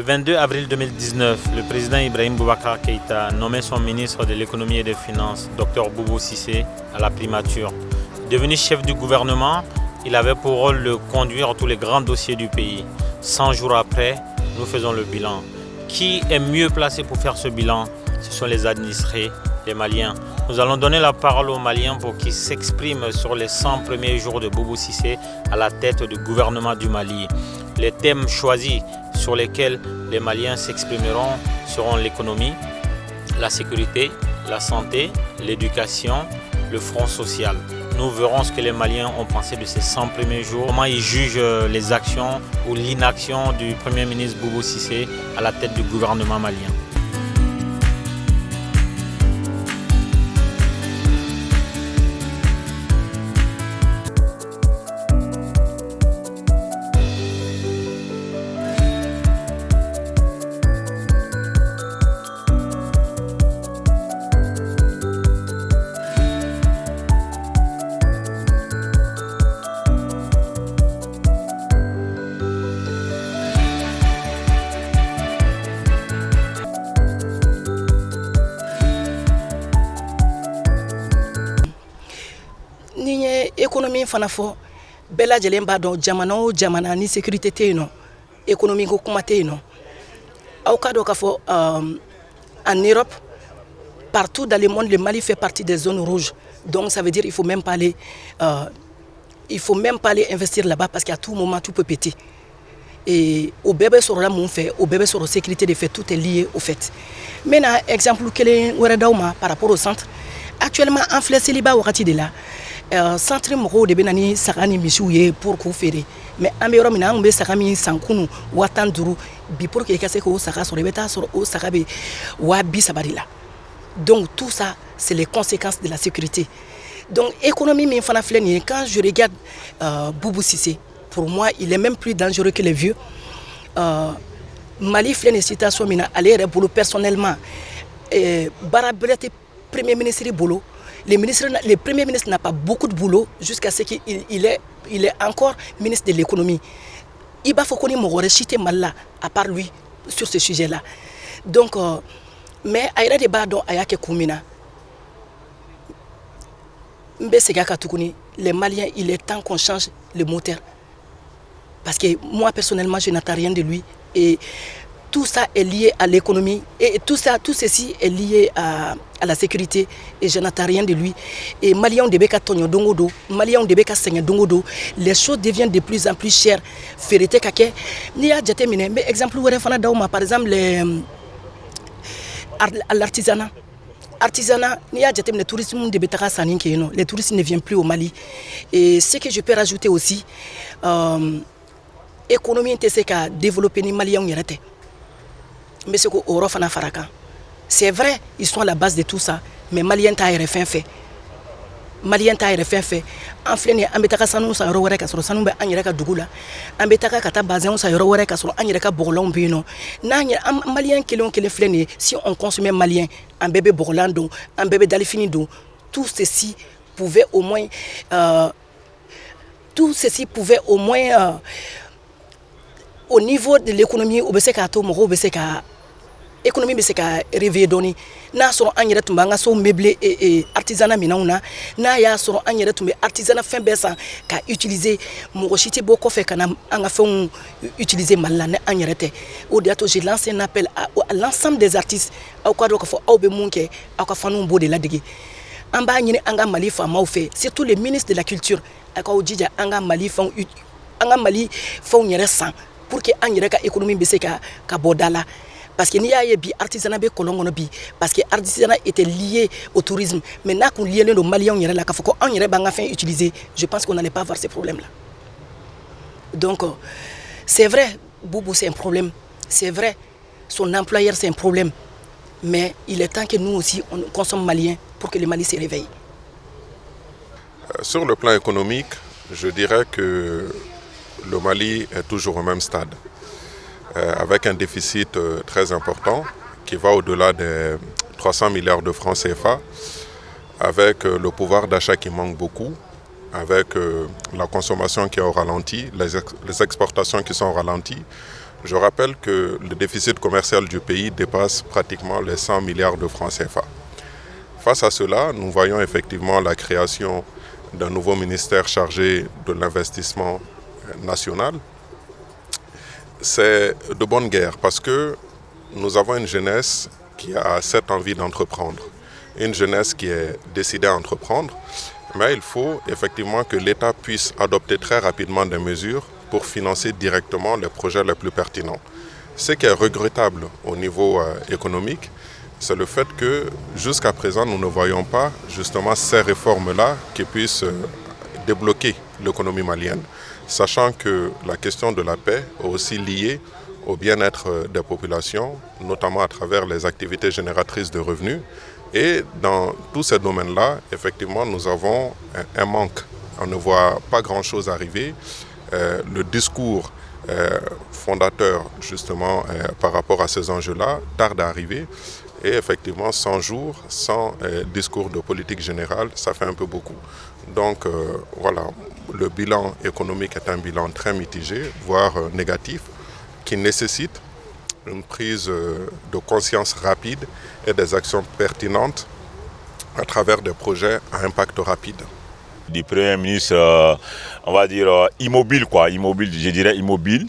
22 avril 2019, le président Ibrahim Boubacar Keïta nommait son ministre de l'économie et des finances, Dr Boubou Cissé, à la primature. Devenu chef du gouvernement, il avait pour rôle de conduire tous les grands dossiers du pays. 100 jours après, nous faisons le bilan. Qui est mieux placé pour faire ce bilan? Ce sont les administrés, les Maliens. Nous allons donner la parole aux Maliens pour qu'ils s'expriment sur les 100 premiers jours de Boubou Cissé à la tête du gouvernement du Mali. Les thèmes choisis sur lesquels les Maliens s'exprimeront seront l'économie, la sécurité, la santé, l'éducation, le front social. Nous verrons ce que les Maliens ont pensé de ces 100 premiers jours, comment ils jugent les actions ou l'inaction du Premier ministre Boubou Cissé à la tête du gouvernement malien. Économie fana fo bɛɛ lajɛlen b'a dɔn jamana o jamana ni sécurité tɛ yen nɔ économie ko kuma tɛ yen nɔ aw ka dɔn k'a fɔ en Europe partout dans le monde le Mali fait partie des zones rouges donc ça veut dire il faut même pas aller investir là-bas parce qu'à tout moment tout peut péter et au bébé sur la mun fait au bébé sur la sécurité de fait tout est lié au fait maintenant exemple kelen wɛrɛ d'aw ma par rapport au centre actuellement en filɛ seliba wagati de la centre mɔgɔw de bɛ na ni saga ni misiw ye pour k'u feere mais an bɛ yɔrɔ min na an bɛ saga min san kunu 15,000 bi pour que i ka se k'o saga sɔrɔ i bɛ taa sɔrɔ o saga bɛ 70,000 de la donc tout ça c'est les conséquences de la sécurité donc économie min fana filɛ nin ye quand je regarde Boubou Cissé pour moi il est même plus dangereux que les vieux Mali filɛ nin situation min na ale yɛrɛ bolo personnellement baara bɛrɛ tɛ premier ministre bolo. Le Premier ministre n'a pas beaucoup de boulot jusqu'à ce qu'il est encore ministre de l'économie. Il va falloir qu'on citer mal à part lui sur ce sujet-là. Donc, mais il y a des débats dont il y a quelques communes. Les Maliens, il est temps qu'on change le moteur. Parce que moi, personnellement, je n'attends rien de lui. Et tout ça est lié à l'économie et tout ceci est lié à la sécurité et je n'attends rien de lui. Et Maliens de Beka Tonyo Dongodo, Maliens de Beka Seigne Dongodo, les choses deviennent de plus en plus chères. Ferete Kake, Nia Djatemine, mais exemple, par exemple, l'artisanat. Artisanat, le tourisme de Betara Sanin, les touristes ne viennent plus au Mali. Et ce que je peux rajouter aussi, l'économie est à développer les Maliens. Mais c'est vrai, ils sont à la base de tout ça, mais Maliens ta RFN fait. Maliens ta RFN fait. En fléné, ambetaka sanu sa yoro wɛrɛ ka sɔrɔ sanu bɛ an yɛrɛ ka dugu la. An bɛ taga ka taa bazɛnw sa yɔrɔ wɛrɛ ka sɔrɔ an yɛrɛ ka bɔgɔlanw bɛ yen nɔ. N'an yɛrɛ Malien kelen o kelen filɛ nin ye, si on consommait malien, an bɛɛ bɛ bɔgɔlan don, an bɛɛ bɛ dalifini don. Tout ceci pouvait au moins au niveau de l'économie au bɛ se k'a to mɔgɔw bɛ se ka économie bɛ se ka réveiller dɔɔni n'a sɔrɔ an yɛrɛ tun b'an ka so meublé artisanat minɛnw na n'a y'a sɔrɔ an yɛrɛ tun bɛ artisanat fɛn bɛɛ san ka utiliser mɔgɔ si tɛ bɔ kɔfɛ ka na an ka fɛnw utiliser Mali la ni an yɛrɛ tɛ o de y'a to j'ai lancé un appel à l'ensemble des artistes aw ka dɔn k'a fɔ aw bɛ mun kɛ aw ka faniw b'o de ladege an b'a ɲini an ka Mali faamaw fɛ surtout les ministres de la culture a k'aw jija an ka Mali fɛnw yɛrɛ san pour que an yɛrɛ ka économie bɛ se ka bɔ da la. Parce que n'y a bi artisanat be kolongono bi parce que artisanat était lié au tourisme mais n'a qu'on lié le Maliens on la kafoko on yere banga fin utiliser je pense qu'on n'allait pas avoir ces problèmes là donc c'est vrai Boubou c'est un problème c'est vrai son employeur c'est un problème mais il est temps que nous aussi on consomme malien pour que le Mali se réveille. Sur le plan économique je dirais que le Mali est toujours au même stade. Avec un déficit très important qui va au-delà des 300 milliards de francs CFA, avec le pouvoir d'achat qui manque beaucoup, avec la consommation qui est au ralenti, les exportations qui sont au ralenti. Je rappelle que le déficit commercial du pays dépasse pratiquement les 100 milliards de francs CFA. Face à cela, nous voyons effectivement la création d'un nouveau ministère chargé de l'investissement national. C'est de bonne guerre parce que nous avons une jeunesse qui a cette envie d'entreprendre, une jeunesse qui est décidée à entreprendre, mais il faut effectivement que l'État puisse adopter très rapidement des mesures pour financer directement les projets les plus pertinents. Ce qui est regrettable au niveau économique, c'est le fait que jusqu'à présent, nous ne voyons pas justement ces réformes-là qui puissent débloquer l'économie malienne, sachant que la question de la paix est aussi liée au bien-être des populations, notamment à travers les activités génératrices de revenus. Et dans tous ces domaines-là, effectivement, nous avons un manque. On ne voit pas grand-chose arriver. Le discours fondateur, justement, par rapport à ces enjeux-là, tarde à arriver. Et effectivement, 100 jours sans discours de politique générale, ça fait un peu beaucoup. Donc voilà, le bilan économique est un bilan très mitigé, voire négatif, qui nécessite une prise de conscience rapide et des actions pertinentes à travers des projets à impact rapide. Du Premier ministre, on va dire immobile, quoi. Immobile, je dirais immobile,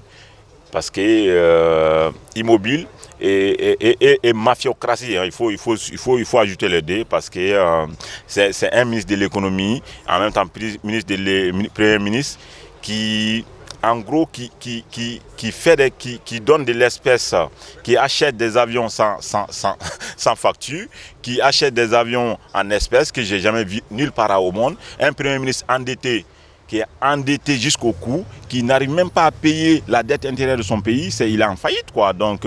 parce que immobile et mafiocratie, hein. Il faut ajouter les deux, parce que c'est un ministre de l'économie, en même temps Premier ministre, qui en gros qui donne de l'espèce, qui achète des avions sans facture, qui achète des avions en espèces que j'ai jamais vu nulle part au monde, un Premier ministre endetté, qui est endetté jusqu'au cou, qui n'arrive même pas à payer la dette intérieure de son pays, il est en faillite, quoi. Donc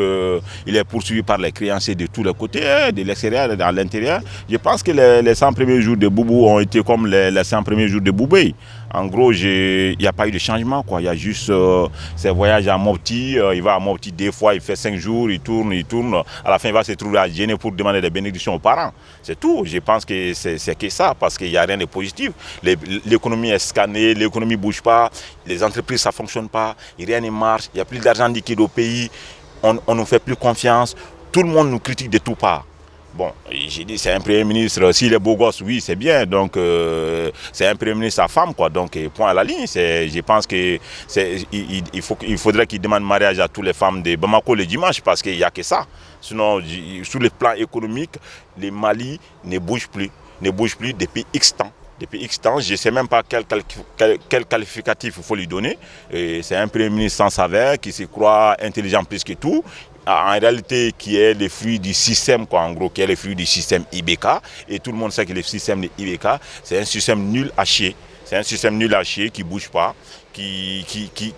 il est poursuivi par les créanciers de tous les côtés, de l'extérieur et de l'intérieur. Je pense que les 100 premiers jours de Boubou ont été comme les 100 premiers jours de Boubé. En gros, il n'y a pas eu de changement, quoi. Il y a juste ses voyages à Mopti. Il va à Mopti 2 fois, il fait 5 jours, il tourne. À la fin, il va se trouver à Djenné pour demander des bénédictions aux parents. C'est tout. Je pense que c'est que ça, parce qu'il n'y a rien de positif. L'économie est scannée, l'économie ne bouge pas, les entreprises, ça ne fonctionne pas, rien ne marche, il n'y a plus d'argent liquide au pays, on ne nous fait plus confiance, tout le monde nous critique de tout part. Bon, j'ai dit, c'est un Premier ministre, s'il est beau gosse, oui, c'est bien, donc c'est un Premier ministre à femme, quoi, donc point à la ligne. Je pense qu'il faudrait qu'il demande mariage à toutes les femmes de Bamako le dimanche, parce qu'il n'y a que ça. Sinon, sur le plan économique, le Mali ne bouge plus depuis X temps. Depuis X temps, je ne sais même pas quel qualificatif il faut lui donner. C'est un Premier ministre sans saveur, qui se croit intelligent plus que tout. En réalité, qui est le fruit du système, quoi, en gros, qui est le fruit du système IBK. Et tout le monde sait que le système de IBK, c'est un système nul à chier. C'est un système nul à chier qui ne bouge pas, qui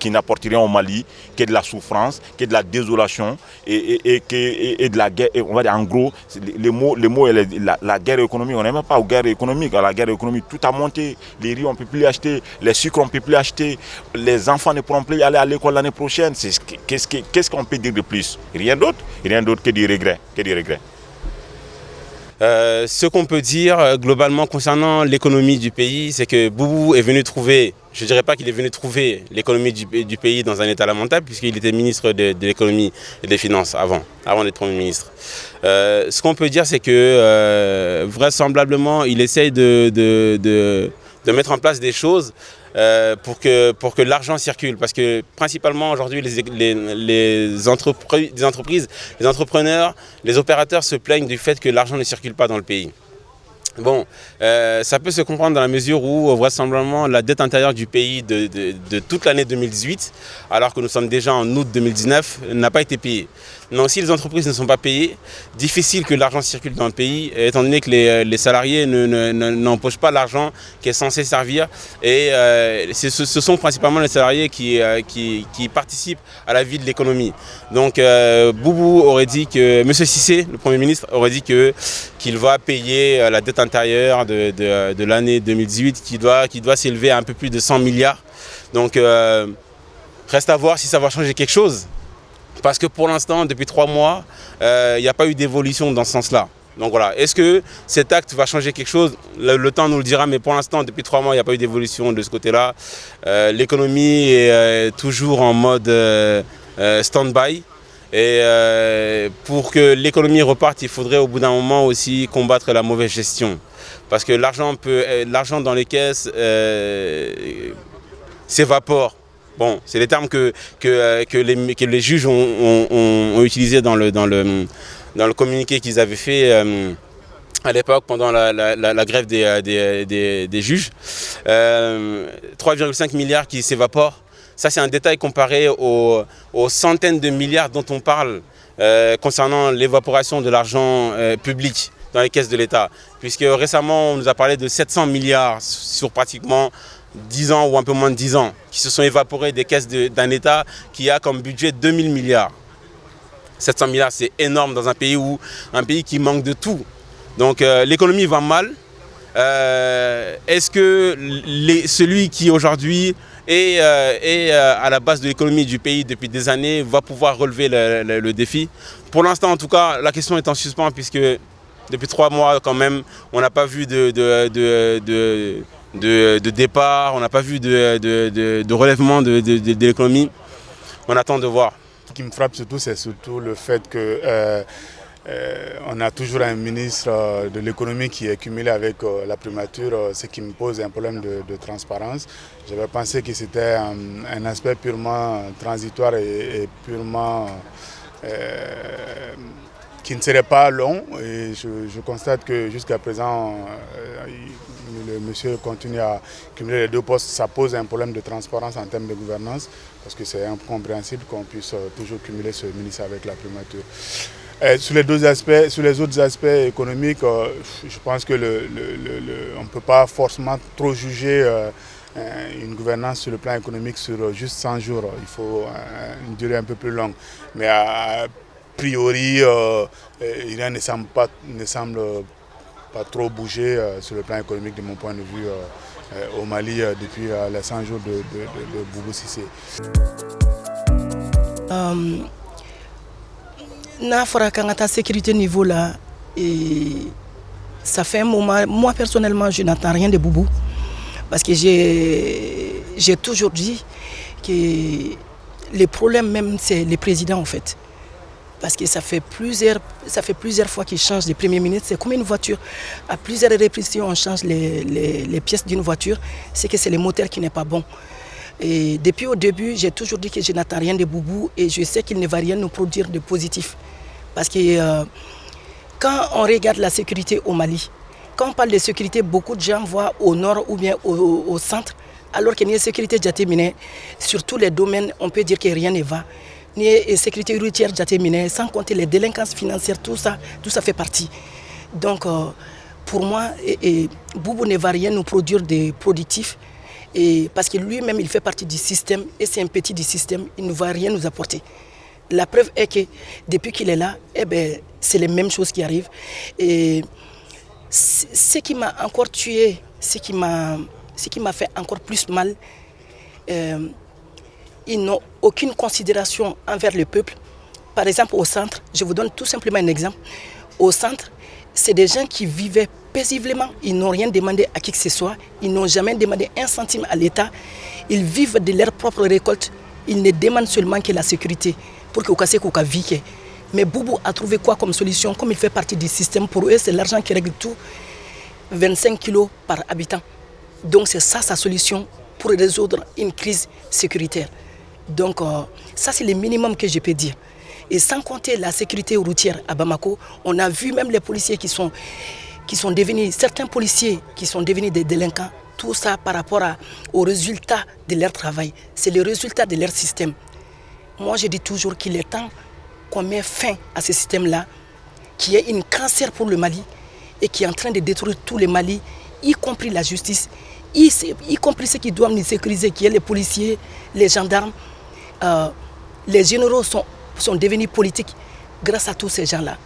n'apporte rien au Mali, que de la souffrance, que de la désolation et de la guerre. On va dire, en gros, le mot est la guerre économique. On n'est même pas aux guerres économiques. À la guerre économique, tout a monté. Les riz, on ne peut plus les acheter. Les sucres, on ne peut plus les acheter. Les enfants ne pourront plus aller à l'école l'année prochaine. Qu'est-ce qu'on peut dire de plus? Rien d'autre que du regret. Ce qu'on peut dire globalement concernant l'économie du pays, c'est que Boubou est venu trouver, je ne dirais pas qu'il est venu trouver l'économie du pays dans un état lamentable, puisqu'il était ministre de l'économie et des finances avant d'être Premier ministre. Ce qu'on peut dire, c'est que vraisemblablement, il essaye de mettre en place des choses pour que l'argent circule. Parce que principalement aujourd'hui, les entreprises, les entrepreneurs, les opérateurs se plaignent du fait que l'argent ne circule pas dans le pays. Bon, ça peut se comprendre dans la mesure où vraisemblablement la dette intérieure du pays de toute l'année 2018, alors que nous sommes déjà en août 2019, n'a pas été payée. Donc si les entreprises ne sont pas payées, difficile que l'argent circule dans le pays, étant donné que les salariés n'empochent pas l'argent qui est censé servir. Et ce sont principalement les salariés qui participent à la vie de l'économie. Donc Boubou aurait dit que, M. Cissé, le Premier ministre, aurait dit qu'il va payer la dette intérieure de l'année 2018 qui doit s'élever à un peu plus de 100 milliards. Donc reste à voir si ça va changer quelque chose. Parce que pour l'instant, depuis 3 mois, il n'y a pas eu d'évolution dans ce sens-là. Donc voilà, est-ce que cet acte va changer quelque chose? Le temps nous le dira, mais pour l'instant, depuis 3 mois, il n'y a pas eu d'évolution de ce côté-là. L'économie est toujours en mode stand-by. Et pour que l'économie reparte, il faudrait au bout d'un moment aussi combattre la mauvaise gestion. Parce que l'argent dans les caisses s'évapore. Bon, c'est les termes que les juges ont utilisés dans le communiqué qu'ils avaient fait à l'époque pendant la grève des juges. 3,5 milliards qui s'évaporent. Ça, c'est un détail comparé aux centaines de milliards dont on parle concernant l'évaporation de l'argent public dans les caisses de l'État. Puisque récemment, on nous a parlé de 700 milliards sur pratiquement 10 ans ou un peu moins de 10 ans, qui se sont évaporés des caisses d'un État qui a comme budget 2000 milliards. 700 milliards, c'est énorme dans un pays qui manque de tout. Donc l'économie va mal. Est-ce que celui qui aujourd'hui est à la base de l'économie du pays depuis des années va pouvoir relever le défi? Pour l'instant, en tout cas, la question est en suspens puisque depuis 3 mois, quand même, on n'a pas vu de départ, on n'a pas vu de relèvement de l'économie. On attend de voir. Ce qui me frappe surtout, c'est surtout le fait que on a toujours un ministre de l'économie qui est cumulé avec la primature, ce qui me pose un problème de transparence. J'avais pensé que c'était un aspect purement transitoire et purement qui ne serait pas long. Et je constate que jusqu'à présent, le monsieur continue à cumuler les 2 postes. Ça pose un problème de transparence en termes de gouvernance, parce que c'est incompréhensible qu'on puisse toujours cumuler ce ministre avec la primature. Sur les autres aspects économiques, je pense que on ne peut pas forcément trop juger une gouvernance sur le plan économique sur juste 100 jours. Il faut une durée un peu plus longue. Mais a priori, rien ne semble pas trop bouger sur le plan économique de mon point de vue au Mali depuis les 100 jours de Boubou Cissé. N'a fɔra k'an ka taa sécurité niveau là, et ça fait un moment, moi personnellement je n'attends rien de Boubou, parce que j'ai toujours dit que les problèmes même c'est les présidents en fait, parce que ça fait plusieurs fois qu'ils changent les premiers ministres. C'est comme une voiture, à plusieurs reprises on change les pièces d'une voiture, c'est que c'est le moteur qui n'est pas bon. Et depuis au début, j'ai toujours dit que je n'attends rien de Boubou et je sais qu'il ne va rien nous produire de positif. Parce que quand on regarde la sécurité au Mali, quand on parle de sécurité, beaucoup de gens voient au nord ou bien au centre, alors qu'il y a une sécurité jatéminée sur tous les domaines, on peut dire que rien ne va. Il y a une sécurité routière jatéminée, sans compter les délinquances financières, tout ça fait partie. Donc pour moi, Boubou ne va rien nous produire de productif. Et parce que lui-même, il fait partie du système et c'est un petit du système, il ne va rien nous apporter. La preuve est que depuis qu'il est là, c'est les mêmes choses qui arrivent. Et ce qui m'a encore tué, ce qui m'a fait encore plus mal, ils n'ont aucune considération envers le peuple. Par exemple, au centre, je vous donne tout simplement un exemple. Au centre, c'est des gens qui vivaient paisiblement, ils n'ont rien demandé à qui que ce soit, ils n'ont jamais demandé un centime à l'État, ils vivent de leur propre récolte, ils ne demandent seulement que la sécurité pour que vous cassez qu'au vie. Mais Boubou a trouvé quoi comme solution? Comme il fait partie du système, pour eux c'est l'argent qui règle tout, 25 kilos par habitant. Donc c'est ça sa solution pour résoudre une crise sécuritaire. Donc ça c'est le minimum que je peux dire. Et sans compter la sécurité routière à Bamako, on a vu même les policiers qui sont devenus, certains policiers qui sont devenus des délinquants, tout ça par rapport aux résultats de leur travail. C'est le résultat de leur système. Moi, je dis toujours qu'il est temps qu'on mette fin à ce système-là, qui est un cancer pour le Mali et qui est en train de détruire tout le Mali, y compris la justice, y compris ceux qui doivent nous sécuriser, qui est les policiers, les gendarmes. Les généraux sont devenus politiques grâce à tous ces gens-là.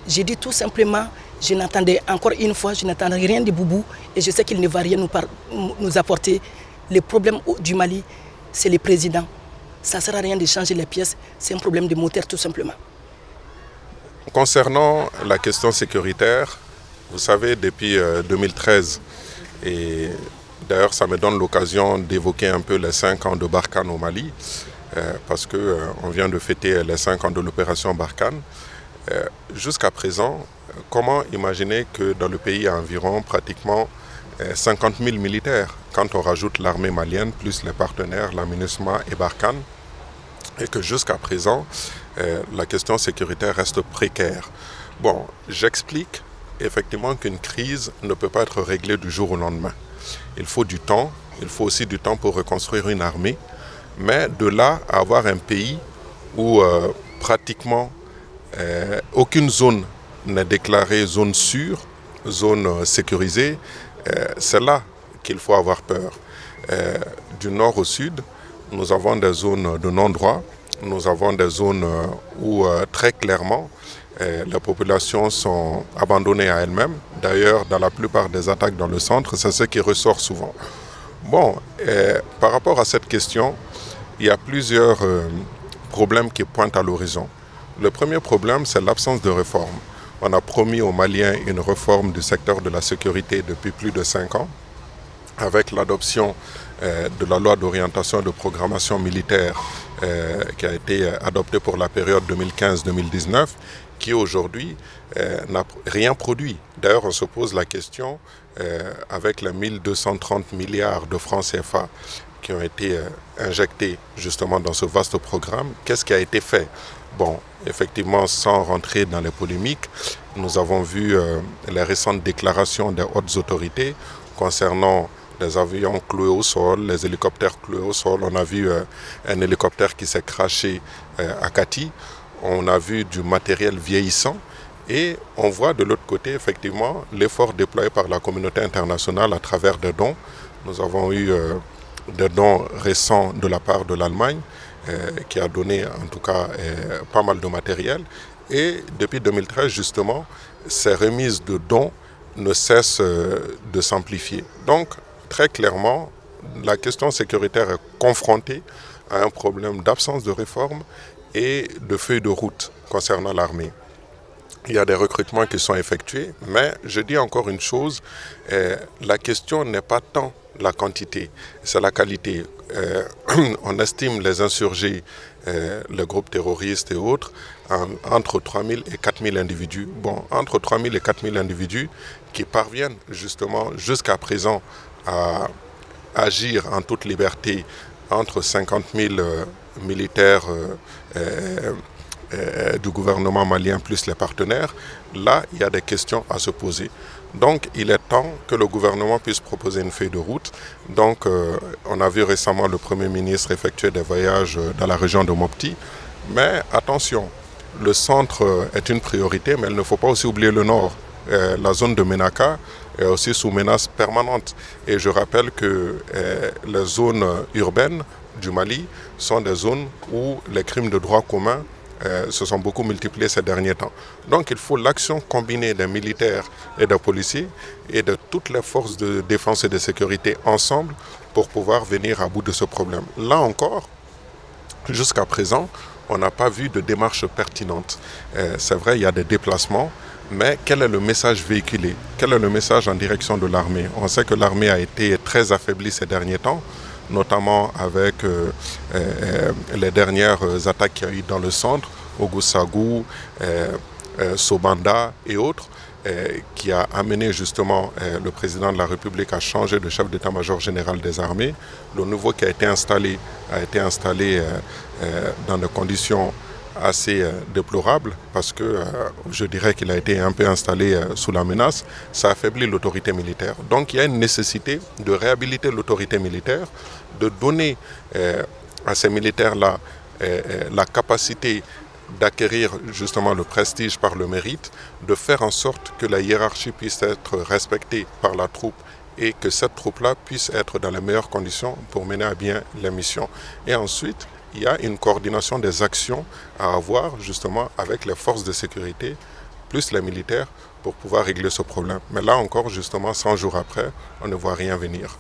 J'ai dit tout simplement, je n'attendais encore une fois, je n'attendais rien de Boubou et je sais qu'il ne va rien nous apporter. Le problème du Mali, c'est le président. Ça ne sert à rien de changer les pièces, c'est un problème de moteur tout simplement. Concernant la question sécuritaire, vous savez, depuis 2013, et d'ailleurs ça me donne l'occasion d'évoquer un peu les 5 ans de Barkhane au Mali, parce qu'on vient de fêter les 5 ans de l'opération Barkhane. Jusqu'à présent, comment imaginer que dans le pays il y a environ pratiquement 50 000 militaires, quand on rajoute l'armée malienne, plus les partenaires, la MINUSMA et Barkhane, et que jusqu'à présent, la question sécuritaire reste précaire. Bon, j'explique effectivement qu'une crise ne peut pas être réglée du jour au lendemain. Il faut du temps, il faut aussi du temps pour reconstruire une armée, mais de là à avoir un pays où pratiquement aucune zone n'est déclarée zone sûre, zone sécurisée, c'est là qu'il faut avoir peur. Du nord au sud, nous avons des zones de non-droit, nous avons des zones où très clairement les populations sont abandonnées à elles-mêmes. D'ailleurs, dans la plupart des attaques dans le centre, c'est ce qui ressort souvent. Bon, par rapport à cette question, il y a plusieurs problèmes qui pointent à l'horizon. Le premier problème, c'est l'absence de réforme. On a promis aux Maliens une réforme du secteur de la sécurité depuis plus de 5 ans, avec l'adoption de la loi d'orientation et de programmation militaire qui a été adoptée pour la période 2015-2019, qui aujourd'hui n'a rien produit. D'ailleurs, on se pose la question, avec les 1230 milliards de francs CFA qui ont été injectés justement dans ce vaste programme, qu'est-ce qui a été fait? Bon, effectivement, sans rentrer dans les polémiques, nous avons vu les récentes déclarations des hautes autorités concernant les avions cloués au sol, les hélicoptères cloués au sol. On a vu un hélicoptère qui s'est crashé à Kati. On a vu du matériel vieillissant. Et on voit de l'autre côté, effectivement, l'effort déployé par la communauté internationale à travers des dons. Nous avons eu des dons récents de la part de l'Allemagne, qui a donné en tout cas pas mal de matériel. Et depuis 2013, justement, ces remises de dons ne cessent de s'amplifier. Donc, très clairement, la question sécuritaire est confrontée à un problème d'absence de réforme et de feuille de route concernant l'armée. Il y a des recrutements qui sont effectués, mais je dis encore une chose, la question n'est pas tant la quantité, c'est la qualité. On estime les insurgés, les groupes terroristes et autres, entre 3 000 et 4 000 individus. Bon, entre 3 000 et 4 000 individus qui parviennent justement jusqu'à présent à agir en toute liberté entre 50 000 militaires du gouvernement malien plus les partenaires. Là, il y a des questions à se poser. Donc, il est temps que le gouvernement puisse proposer une feuille de route. Donc, on a vu récemment le Premier ministre effectuer des voyages dans la région de Mopti. Mais attention, le centre est une priorité, mais il ne faut pas aussi oublier le nord. La zone de Ménaka est aussi sous menace permanente. Et je rappelle que les zones urbaines du Mali sont des zones où les crimes de droit commun se sont beaucoup multipliés ces derniers temps. Donc il faut l'action combinée des militaires et des policiers et de toutes les forces de défense et de sécurité ensemble pour pouvoir venir à bout de ce problème. Là encore, jusqu'à présent, on n'a pas vu de démarche pertinente. C'est vrai, il y a des déplacements, mais quel est le message véhiculé? Quel est le message en direction de l'armée? On sait que l'armée a été très affaiblie ces derniers temps, notamment avec les dernières attaques qu'il y a eu dans le centre, Ogoussagou, Sobanda et autres, qui a amené justement le président de la République à changer de chef d'état-major général des armées. Le nouveau qui a été installé dans des conditions assez déplorable parce que je dirais qu'il a été un peu installé sous la menace, ça affaiblit l'autorité militaire. Donc il y a une nécessité de réhabiliter l'autorité militaire, de donner à ces militaires-là la capacité d'acquérir justement le prestige par le mérite, de faire en sorte que la hiérarchie puisse être respectée par la troupe et que cette troupe-là puisse être dans les meilleures conditions pour mener à bien les missions. Et ensuite, il y a une coordination des actions à avoir justement avec les forces de sécurité, plus les militaires, pour pouvoir régler ce problème. Mais là encore, justement, 100 jours après, on ne voit rien venir.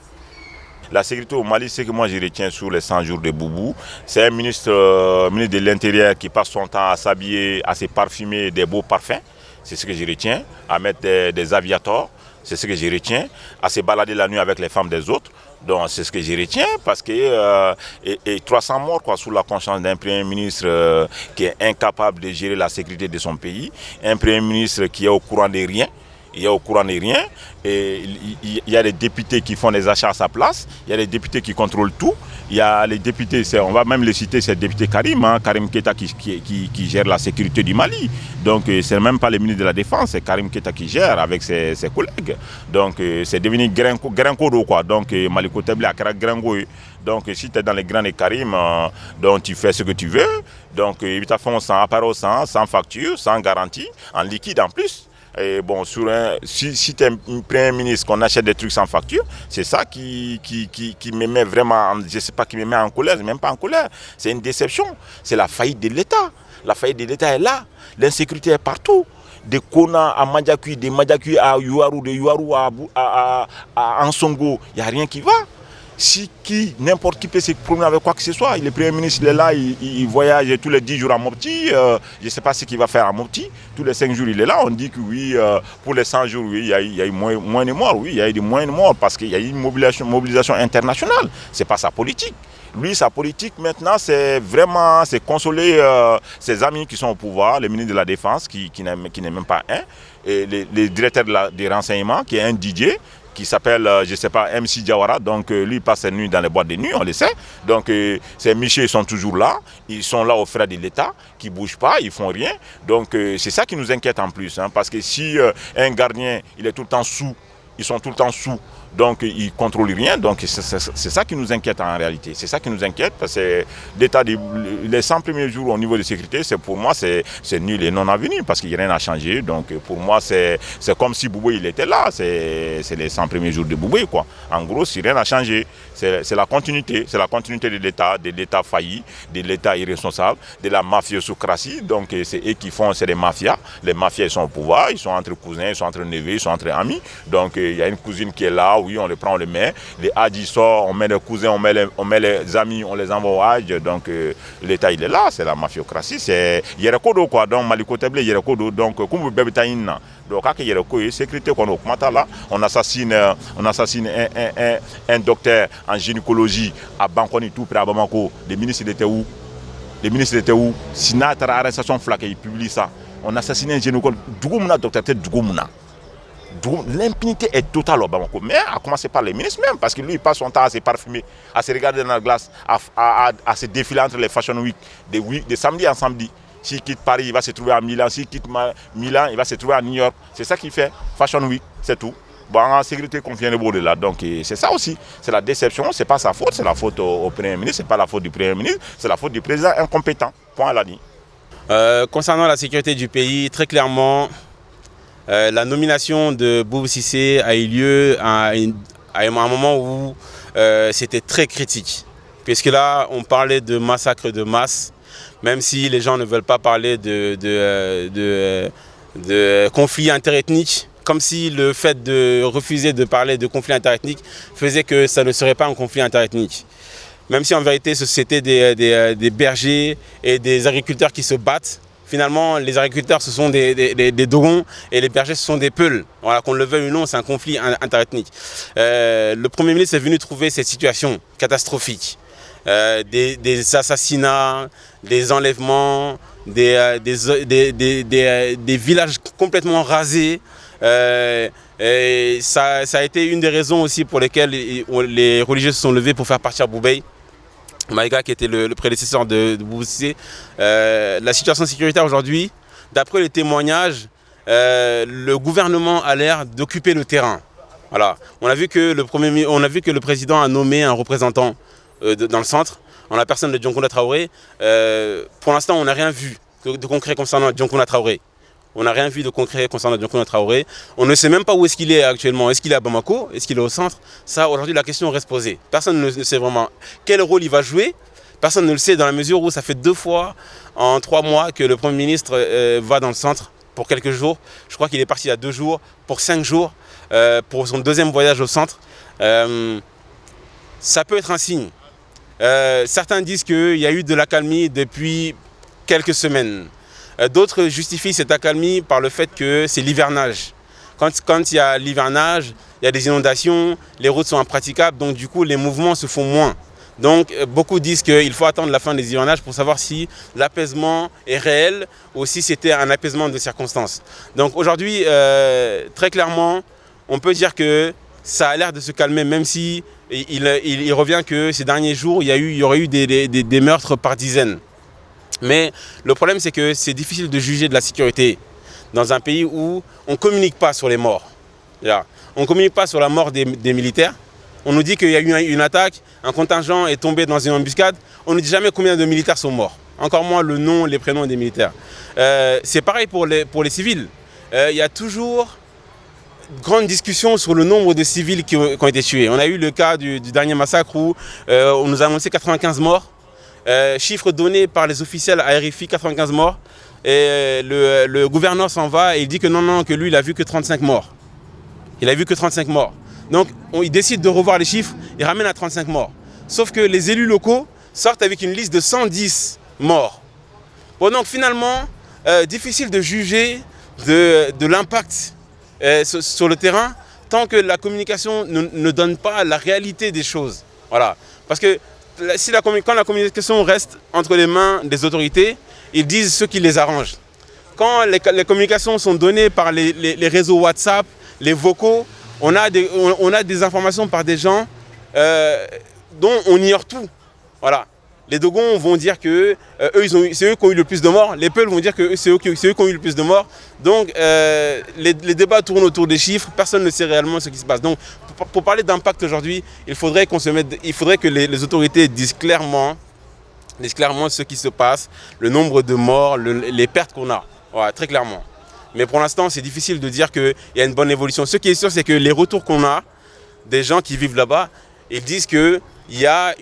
La sécurité au Mali, c'est que moi je retiens sur les 100 jours de Boubou. C'est un ministre de l'Intérieur qui passe son temps à s'habiller, à se parfumer des beaux parfums. C'est ce que je retiens, à mettre des aviators. C'est ce que je retiens. À se balader la nuit avec les femmes des autres. Donc c'est ce que je retiens parce que et 300 morts quoi, sous la conscience d'un Premier ministre qui est incapable de gérer la sécurité de son pays. Un Premier ministre qui est au courant de rien. Il est au courant de rien. Et il y a des députés qui font des achats à sa place. Il y a des députés qui contrôlent tout. Il y a les députés, on va même les citer, c'est le député Karim, Karim Keita qui gère la sécurité du Mali. Donc c'est même pas le ministre de la Défense, c'est Karim Keita qui gère avec ses collègues. Donc c'est devenu Grenko quoi. Donc Maliko Teble a créé Grenko. Donc si tu es dans les grands de Karim, donc tu fais ce que tu veux. Donc ils te font sans appareil, sans facture, sans garantie, en liquide en plus. Et bon, si tu es un Premier ministre qu'on achète des trucs sans facture, c'est ça qui me met vraiment, je sais pas, qui me met en colère, même pas en colère. C'est une déception. C'est la faillite de l'État. La faillite de l'État est là. L'insécurité est partout. De Kona à Madjakui, de Madjakui à Yuaru, de Yuaru à Ansongo, il n'y a rien qui va. Si n'importe qui peut se promener avec quoi que ce soit, le Premier ministre il est là, il voyage tous les 10 jours à Mopti, je ne sais pas ce qu'il va faire à Mopti, tous les 5 jours il est là, on dit que oui, pour les 100 jours, oui, il y a eu moins de morts, oui, il y a eu moins de morts parce qu'il y a eu une mobilisation internationale, ce n'est pas sa politique. Lui, sa politique maintenant, c'est vraiment consoler ses amis qui sont au pouvoir, le ministre de la Défense qui n'est même pas un, et les directeurs des renseignements qui est un DJ, qui s'appelle, je ne sais pas, MC Diawara. Donc lui, il passe ses nuits dans les boîtes de nuit, on le sait. Donc ces Michel sont toujours là. Ils sont là aux frais de l'État, qui ne bougent pas, ils ne font rien. Donc c'est ça qui nous inquiète en plus. Parce que si un gardien, il est tout le temps sous, ils sont tout le temps sous. Donc ils ne contrôlent rien, donc c'est ça qui nous inquiète en réalité. C'est ça qui nous inquiète parce que l'état les 100 premiers jours au niveau de sécurité, pour moi c'est nul et non avenu parce qu'il n'y a rien à changer. Donc pour moi c'est comme si Bouboué il était là, c'est les 100 premiers jours de Bouboué quoi. En gros, si rien n'a changé, c'est la continuité de l'État failli, de l'État irresponsable, de la mafiosocratie. Donc c'est eux qui font, c'est les mafias. Les mafias ils sont au pouvoir, ils sont entre cousins, ils sont entre neveux, ils sont entre amis. Donc il y a une cousine qui est là. Oui, on les prend, on les met. Les Hadji sortent, on met les cousins, on met les amis, on les envoie au Hadj. Donc l'État il est là, c'est la mafiocratie. C'est Yerekodo quoi. Donc Maliko Teble Yerekodo. Donc comme vous bébé taïna. Donc à Yereko, sécurité qu'on a là, on assassine un docteur en gynécologie à Bankoni tout près à Bamako. Les ministres étaient où? Sinatra arrestation flaquée, il publie ça. On assassine un gynécologue. Dougoumna docteur Dougoumna. L'impunité est totale au Bamako, mais à commencer par les ministres même, parce que lui il passe son temps à se parfumer, à se regarder dans la glace, à se défiler entre les Fashion Week, de samedi en samedi. S'il quitte Paris, il va se trouver à Milan, s'il quitte Milan, il va se trouver à New York. C'est ça qu'il fait, Fashion Week, c'est tout. Bon, en sécurité, qu'on vient de bout de là. Donc c'est ça aussi, c'est la déception, c'est pas sa faute, c'est la faute au Premier ministre, c'est pas la faute du Premier ministre, c'est la faute du président incompétent. Point à la ligne. Concernant la sécurité du pays, très clairement, la nomination de Boubou Cissé a eu lieu à un moment où c'était très critique. Puisque là, on parlait de massacre de masse, même si les gens ne veulent pas parler de conflits interethniques, comme si le fait de refuser de parler de conflits interethniques faisait que ça ne serait pas un conflit interethnique. Même si en vérité c'était des bergers et des agriculteurs qui se battent. Finalement, les agriculteurs, ce sont des Dogons et les bergers, ce sont des Peuls. Voilà, qu'on le veuille ou non, c'est un conflit interethnique. Le Premier ministre est venu trouver cette situation catastrophique. Des assassinats, des enlèvements, des villages complètement rasés. Et ça a été une des raisons aussi pour lesquelles les religieux se sont levés pour faire partir Boubei. Maïga qui était le prédécesseur de Boubou Cissé. La situation sécuritaire aujourd'hui, d'après les témoignages, le gouvernement a l'air d'occuper le terrain. Voilà. On a vu que le président a nommé un représentant dans le centre, en la personne de Dioncounda Traoré. Pour l'instant, on n'a rien vu de concret concernant Dioncounda Traoré. On n'a rien vu de concret concernant Dioncounda Traoré. On ne sait même pas où est-ce qu'il est actuellement. Est-ce qu'il est à Bamako? Est-ce qu'il est au centre? Ça, aujourd'hui, la question reste posée. Personne ne sait vraiment quel rôle il va jouer. Personne ne le sait dans la mesure où ça fait 2 fois en 3 mois que le Premier ministre va dans le centre pour quelques jours. Je crois qu'il est parti il y a 2 jours, pour 5 jours, pour son 2e voyage au centre. Ça peut être un signe. Certains disent qu'il y a eu de l'accalmie depuis quelques semaines. D'autres justifient cette accalmie par le fait que c'est l'hivernage. Quand il y a l'hivernage, il y a des inondations, les routes sont impraticables, donc du coup les mouvements se font moins. Donc beaucoup disent qu'il faut attendre la fin des hivernages pour savoir si l'apaisement est réel ou si c'était un apaisement de circonstances. Donc aujourd'hui, très clairement, on peut dire que ça a l'air de se calmer, même si il revient que ces derniers jours, il y aurait eu des meurtres par dizaines. Mais le problème, c'est que c'est difficile de juger de la sécurité dans un pays où on ne communique pas sur les morts. On ne communique pas sur la mort des militaires. On nous dit qu'il y a eu une attaque, un contingent est tombé dans une embuscade. On ne dit jamais combien de militaires sont morts. Encore moins le nom, les prénoms des militaires. C'est pareil pour les civils. Il y a toujours grande discussion sur le nombre de civils qui ont été tués. On a eu le cas du dernier massacre où on nous a annoncé 95 morts. Chiffre donné par les officiels à RFI, 95 morts. Et le gouverneur s'en va et il dit que non, que lui, il a vu que 35 morts. Il a vu que 35 morts. Donc, il décide de revoir les chiffres, il ramène à 35 morts. Sauf que les élus locaux sortent avec une liste de 110 morts. Bon, donc finalement, difficile de juger de l'impact sur le terrain tant que la communication ne donne pas la réalité des choses. Voilà. Parce que quand la communication reste entre les mains des autorités, ils disent ce qui les arrange. Quand les communications sont données par les réseaux WhatsApp, les vocaux, on a des informations par des gens dont on ignore tout. Voilà. Les Dogons vont dire que c'est eux qui ont eu le plus de morts. Les Peuls vont dire que c'est eux qui ont eu le plus de morts. Donc les débats tournent autour des chiffres. Personne ne sait réellement ce qui se passe. Donc pour parler d'impact aujourd'hui, il faudrait que les autorités disent clairement ce qui se passe, le nombre de morts, les pertes qu'on a. Voilà, très clairement. Mais pour l'instant, c'est difficile de dire qu'il y a une bonne évolution. Ce qui est sûr, c'est que les retours qu'on a des gens qui vivent là-bas, ils disent qu'il y a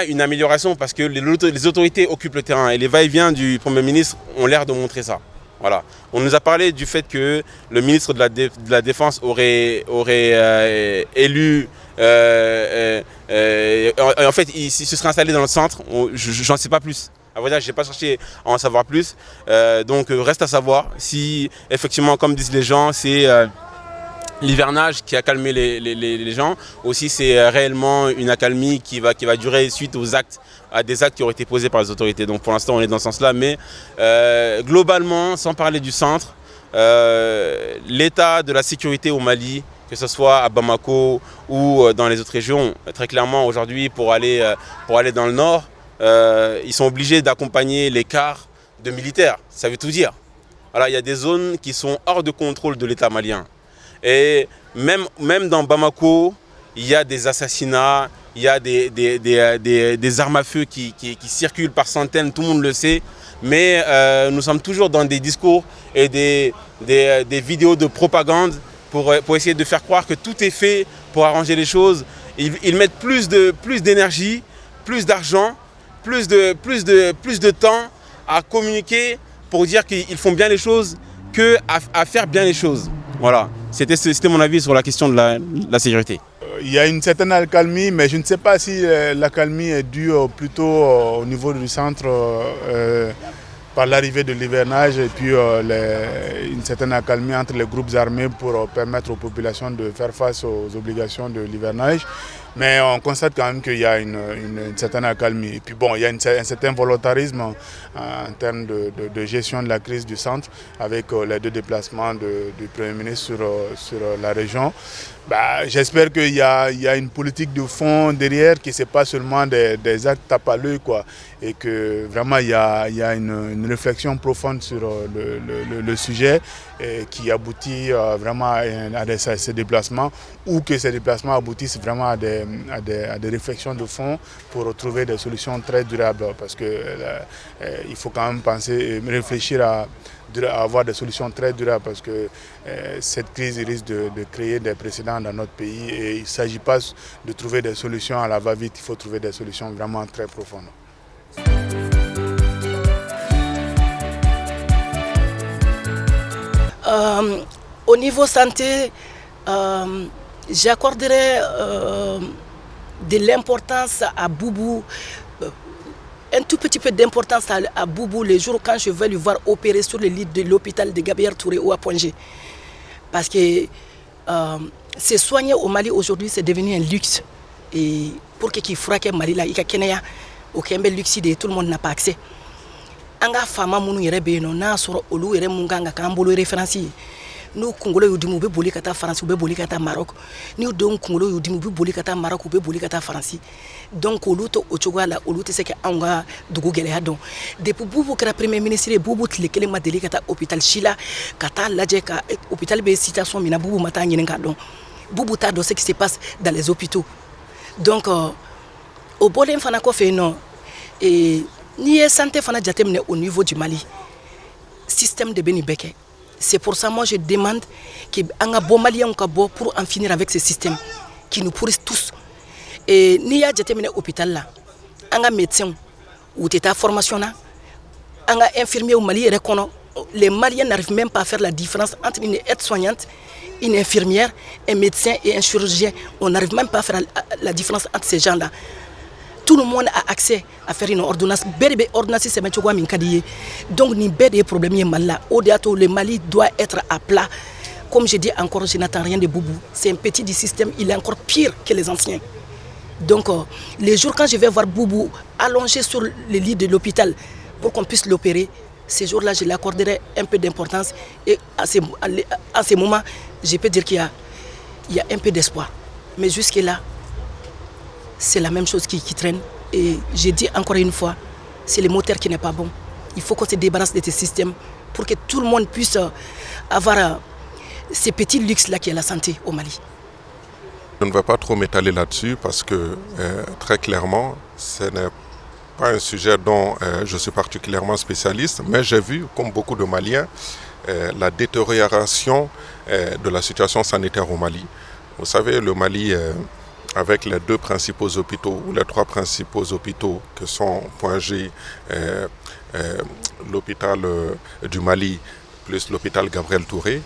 une amélioration parce que les autorités occupent le terrain. Et les va-et-vient du Premier ministre ont l'air de montrer ça. Voilà. On nous a parlé du fait que le ministre de la Défense aurait élu... en fait, il se serait installé dans le centre. J'en sais pas plus. À vrai dire, je n'ai pas cherché à en savoir plus. Donc, reste à savoir si, effectivement, comme disent les gens, c'est l'hivernage qui a calmé les gens. Aussi, c'est réellement une accalmie qui va durer suite à des actes qui ont été posés par les autorités. Donc, pour l'instant, on est dans ce sens-là. Mais globalement, sans parler du centre, l'état de la sécurité au Mali, que ce soit à Bamako ou dans les autres régions, très clairement, aujourd'hui, pour aller dans le nord, ils sont obligés d'accompagner les cars de militaires. Ça veut tout dire. Voilà, il y a des zones qui sont hors de contrôle de l'État malien. Et même dans Bamako, il y a des assassinats, il y a des armes à feu qui circulent par centaines, tout le monde le sait. Mais nous sommes toujours dans des discours et des vidéos de propagande pour essayer de faire croire que tout est fait pour arranger les choses. Ils mettent plus d'énergie, plus d'argent, plus de temps à communiquer pour dire qu'ils font bien les choses qu'à faire bien les choses. Voilà, c'était mon avis sur la question de la sécurité. Il y a une certaine accalmie, mais je ne sais pas si l'accalmie est due plutôt au niveau du centre par l'arrivée de l'hivernage et puis une certaine accalmie entre les groupes armés pour permettre aux populations de faire face aux obligations de l'hivernage. Mais on constate quand même qu'il y a une certaine accalmie. Et puis bon, il y a un certain volontarisme en termes de gestion de la crise du centre avec les 2 déplacements du Premier ministre sur la région. J'espère qu'il y a une politique de fond derrière, que ce n'est pas seulement des actes tape à l'œil, quoi, et que vraiment il y a une réflexion profonde sur le sujet qui aboutit vraiment à ces déplacements, ou que ces déplacements aboutissent vraiment à des réflexions de fond pour trouver des solutions très durables, parce qu'il faut quand même réfléchir à avoir des solutions très durables, parce que cette crise risque de créer des précédents dans notre pays et il ne s'agit pas de trouver des solutions à la va-vite, il faut trouver des solutions vraiment très profondes. Au niveau santé, j'accorderais de l'importance à Boubou, un tout petit peu d'importance à Boubou les jours quand je vais lui voir opérer sur le lit de l'hôpital de Gabriel Touré ou à Poingé. Parce que se soigner au Mali aujourd'hui, c'est devenu un luxe. Et pour qu'il frappe au Mali, il y a Kenya, au Kembe luxe, tout le monde n'a pas accès. Anga fama munu yere be no na soro olu yere munganga ka ambolo référence nous congolais yudimu be boli kata France be boli kata Maroc ni don congolais yudimu be boli kata Maroc be boli kata France donc olu to ochoga la olu te seke anga dugu gele ha don depuis bubu kra premier ministre bubu tlekele ma deli kata hôpital Chila kata laje ka hôpital be situation mina bubu mata nyinen ka don bubu ta do ce qui se passe dans les hôpitaux donc au bolen fana ko fe non et ni santé fana jatemne au niveau du Mali système de Beni Beke. C'est pour ça moi je demande que anga bon malien ka bo pour en finir avec ce système qui nous pourrissent tous. Et ni ya jatemne hôpital là anga médecin ou ta formation là anga infirmier au Mali reconnaît les Maliens n'arrivent même pas à faire la différence entre une aide-soignante, une infirmière, un médecin et un chirurgien. On n'arrive même pas à faire la différence entre ces gens-là. Tout le monde a accès à faire une ordonnance. Donc, il y a des problèmes là. Au-delà, le Mali doit être à plat. Comme je dis encore, je n'attends rien de Boubou. C'est un petit du système, il est encore pire que les anciens. Donc, les jours quand je vais voir Boubou allongé sur le lit de l'hôpital pour qu'on puisse l'opérer, ces jours-là, je lui accorderai un peu d'importance. Et à ces moments, je peux dire qu'il y a un peu d'espoir. Mais jusque-là, c'est la même chose qui traîne. Et je dis encore une fois, c'est le moteur qui n'est pas bon. Il faut qu'on se débarrasse de ce système pour que tout le monde puisse avoir ces petits luxes-là qui est la santé au Mali. Je ne vais pas trop m'étaler là-dessus parce que très clairement, ce n'est pas un sujet dont je suis particulièrement spécialiste, mais j'ai vu, comme beaucoup de Maliens, la détérioration de la situation sanitaire au Mali. Vous savez, le Mali, avec les deux principaux hôpitaux, ou les trois principaux hôpitaux que sont Point G, l'hôpital du Mali, plus l'hôpital Gabriel Touré,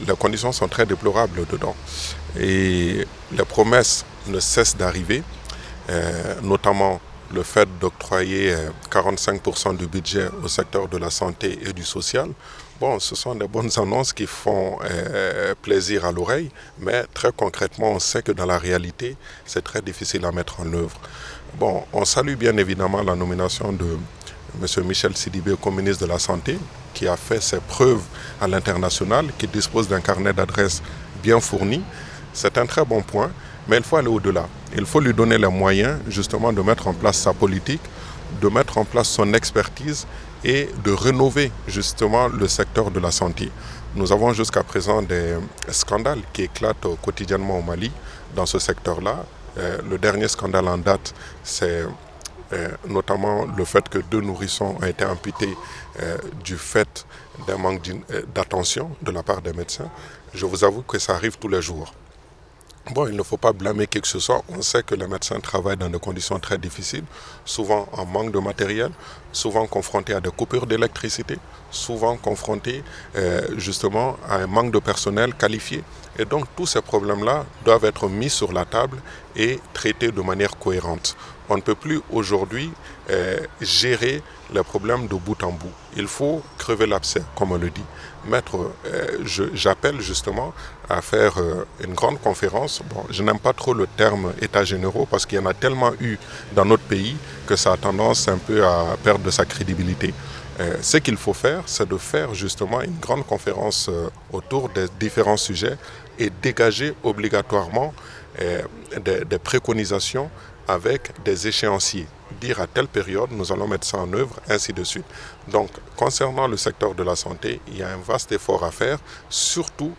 les conditions sont très déplorables dedans. Et les promesses ne cessent d'arriver, notamment le fait d'octroyer 45% du budget au secteur de la santé et du social. Bon, ce sont des bonnes annonces qui font plaisir à l'oreille, mais très concrètement, on sait que dans la réalité, c'est très difficile à mettre en œuvre. Bon, on salue bien évidemment la nomination de M. Michel Sidibé comme ministre de la Santé, qui a fait ses preuves à l'international, qui dispose d'un carnet d'adresses bien fourni. C'est un très bon point, mais il faut aller au-delà. Il faut lui donner les moyens justement de mettre en place sa politique, de mettre en place son expertise et de rénover justement le secteur de la santé. Nous avons jusqu'à présent des scandales qui éclatent quotidiennement au Mali dans ce secteur-là. Le dernier scandale en date, c'est notamment le fait que 2 nourrissons ont été amputés du fait d'un manque d'attention de la part des médecins. Je vous avoue que ça arrive tous les jours. Bon, il ne faut pas blâmer qui que ce soit. On sait que les médecins travaillent dans des conditions très difficiles, souvent en manque de matériel, souvent confrontés à des coupures d'électricité, souvent confrontés justement à un manque de personnel qualifié. Et donc tous ces problèmes-là doivent être mis sur la table et traités de manière cohérente. On ne peut plus aujourd'hui gérer les problèmes de bout en bout. Il faut crever l'abcès, comme on le dit. J'appelle justement à faire une grande conférence. Bon, je n'aime pas trop le terme États généraux parce qu'il y en a tellement eu dans notre pays que ça a tendance un peu à perdre de sa crédibilité. Ce qu'il faut faire, c'est de faire justement une grande conférence autour des différents sujets et dégager obligatoirement des préconisations avec des échéanciers. Dire à telle période, nous allons mettre ça en œuvre, ainsi de suite. Donc, concernant le secteur de la santé, il y a un vaste effort à faire, surtout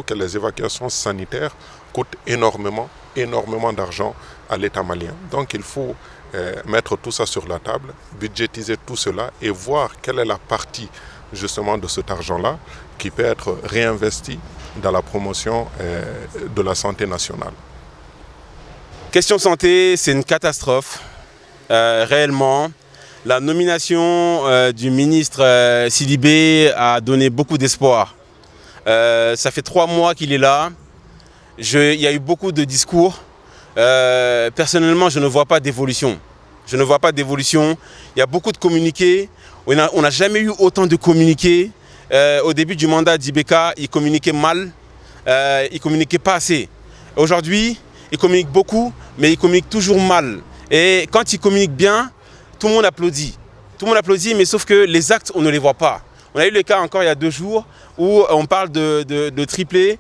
que les évacuations sanitaires coûtent énormément d'argent à l'État malien. Donc, il faut mettre tout ça sur la table, budgétiser tout cela et voir quelle est la partie justement de cet argent-là qui peut être réinvesti dans la promotion de la santé nationale. Question santé, c'est une catastrophe, réellement. La nomination du ministre Sidibé a donné beaucoup d'espoir. Ça fait 3 mois qu'il est là. Il y a eu beaucoup de discours. Personnellement, je ne vois pas d'évolution. Il y a beaucoup de communiqués. On n'a jamais eu autant de communiqués. au début du mandat d'Ibeka, il communiquait mal, il communiquait pas assez. Aujourd'hui, il communique beaucoup, mais il communique toujours mal. Et quand il communique bien, tout le monde applaudit. Tout le monde applaudit, mais sauf que les actes, on ne les voit pas. On a eu le cas encore il y a 2 jours où on parle de triplé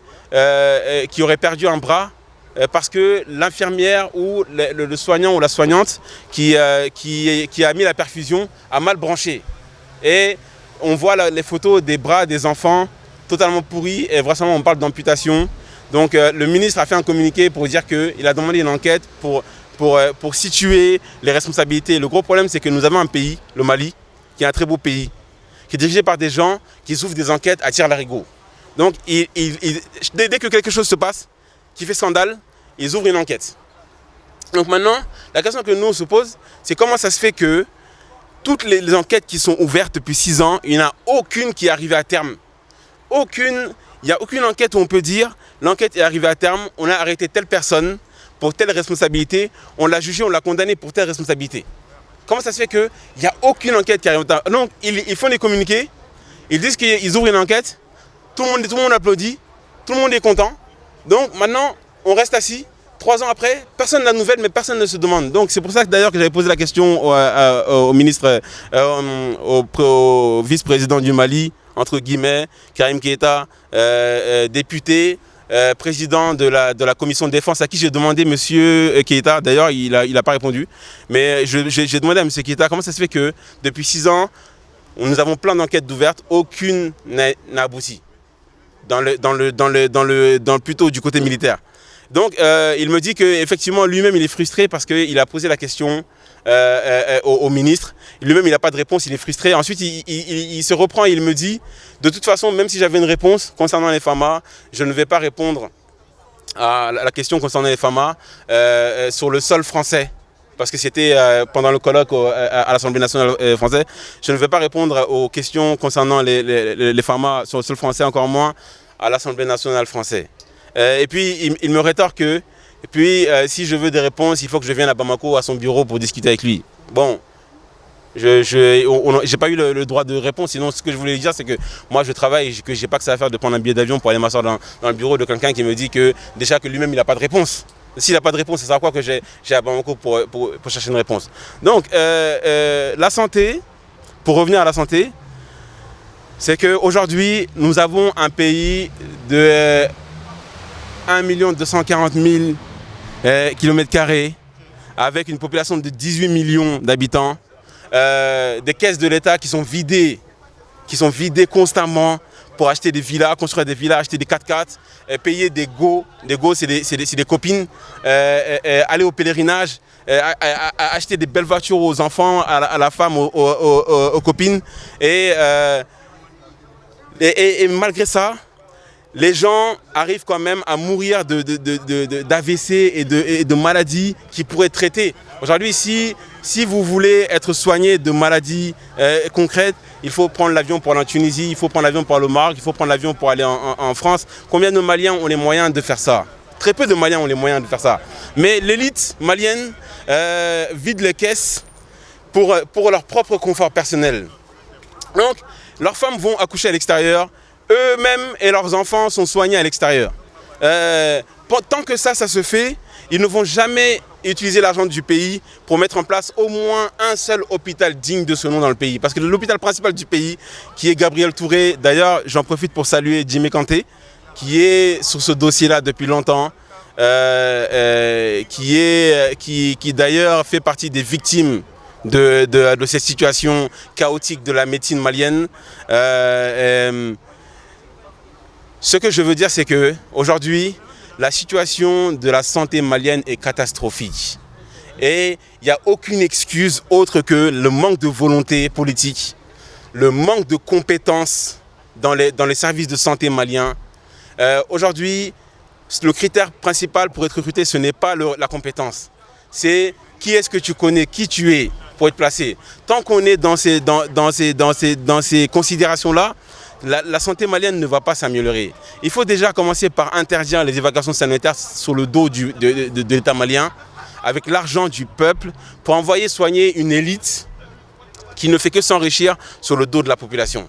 qui aurait perdu un bras parce que l'infirmière ou le soignant ou la soignante qui a mis la perfusion a mal branché. Et on voit les photos des bras des enfants totalement pourris et vraiment on parle d'amputation. Donc le ministre a fait un communiqué pour dire qu'il a demandé une enquête pour situer les responsabilités. Le gros problème, c'est que nous avons un pays, le Mali, qui est un très beau pays, qui est dirigé par des gens qui ouvrent des enquêtes à tire-larigot. Donc dès que quelque chose se passe, qui fait scandale, ils ouvrent une enquête. Donc maintenant, la question que nous on se pose, c'est comment ça se fait que toutes les enquêtes qui sont ouvertes depuis 6 ans, il n'y en a aucune qui est arrivée à terme. Il n'y a aucune enquête où on peut dire l'enquête est arrivée à terme, on a arrêté telle personne pour telle responsabilité, on l'a jugé, on l'a condamné pour telle responsabilité. Comment ça se fait qu'il n'y a aucune enquête qui arrive à terme? Donc ils font des communiqués, ils disent qu'ils ouvrent une enquête, tout le monde applaudit, tout le monde est content. Donc maintenant, on reste assis. 3 ans après, personne n'a de nouvelles, mais personne ne se demande. Donc c'est pour ça que d'ailleurs que j'avais posé la question au ministre, au vice-président du Mali, entre guillemets, Karim Keïta, député, président de la commission de défense, à qui j'ai demandé, monsieur Keïta, d'ailleurs il n'a pas répondu, mais j'ai demandé à monsieur Keïta comment ça se fait que depuis 6 ans, nous avons plein d'enquêtes ouvertes, aucune n'a abouti, plutôt du côté militaire. Donc il me dit qu'effectivement lui-même il est frustré parce qu'il a posé la question au ministre. Lui-même il n'a pas de réponse, il est frustré. Ensuite il se reprend et il me dit de toute façon même si j'avais une réponse concernant les FAMA, je ne vais pas répondre à la question concernant les FAMA sur le sol français. Parce que c'était pendant le colloque à l'Assemblée nationale française. Je ne vais pas répondre aux questions concernant les FAMA sur le sol français, encore moins à l'Assemblée nationale française. Et puis il me rétorque que si je veux des réponses, il faut que je vienne à Bamako à son bureau pour discuter avec lui. Bon, j'ai pas eu le droit de réponse, sinon ce que je voulais dire c'est que moi je travaille et que j'ai pas que ça à faire de prendre un billet d'avion pour aller m'asseoir dans le bureau de quelqu'un qui me dit que déjà que lui-même il n'a pas de réponse. S'il n'a pas de réponse, c'est ça quoi que j'ai à Bamako pour chercher une réponse. Donc la santé, pour revenir à la santé, c'est qu'aujourd'hui nous avons un pays de 1 240 000 km² avec une population de 18 millions d'habitants, des caisses de l'État qui sont vidées constamment pour acheter des villas, construire des villas, acheter des 4x4, payer des go. Des go, c'est des copines, aller au pèlerinage, acheter des belles voitures aux enfants, à la femme, aux copines. Et malgré ça, les gens arrivent quand même à mourir d'AVC et de maladies qui pourraient être traitées. Aujourd'hui, si vous voulez être soigné de maladies concrètes, il faut prendre l'avion pour aller en Tunisie, il faut prendre l'avion pour aller au Maroc, il faut prendre l'avion pour aller en France. Combien de Maliens ont les moyens de faire ça? Très peu de Maliens ont les moyens de faire ça. Mais l'élite malienne vide les caisses pour leur propre confort personnel. Donc, leurs femmes vont accoucher à l'extérieur. Eux-mêmes et leurs enfants sont soignés à l'extérieur. Tant que ça se fait, ils ne vont jamais utiliser l'argent du pays pour mettre en place au moins un seul hôpital digne de ce nom dans le pays. Parce que l'hôpital principal du pays, qui est Gabriel Touré, d'ailleurs j'en profite pour saluer Jimmy Kanté, qui est sur ce dossier-là depuis longtemps, qui d'ailleurs fait partie des victimes de cette situation chaotique de la médecine malienne. Ce que je veux dire, c'est qu'aujourd'hui, la situation de la santé malienne est catastrophique. Et il n'y a aucune excuse autre que le manque de volonté politique, le manque de compétences dans les services de santé maliens. Aujourd'hui, le critère principal pour être recruté, ce n'est pas la compétence. C'est qui est-ce que tu connais, qui tu es pour être placé. Tant qu'on est dans ces considérations-là, la santé malienne ne va pas s'améliorer. Il faut déjà commencer par interdire les évacuations sanitaires sur le dos de l'État malien, avec l'argent du peuple, pour envoyer soigner une élite qui ne fait que s'enrichir sur le dos de la population.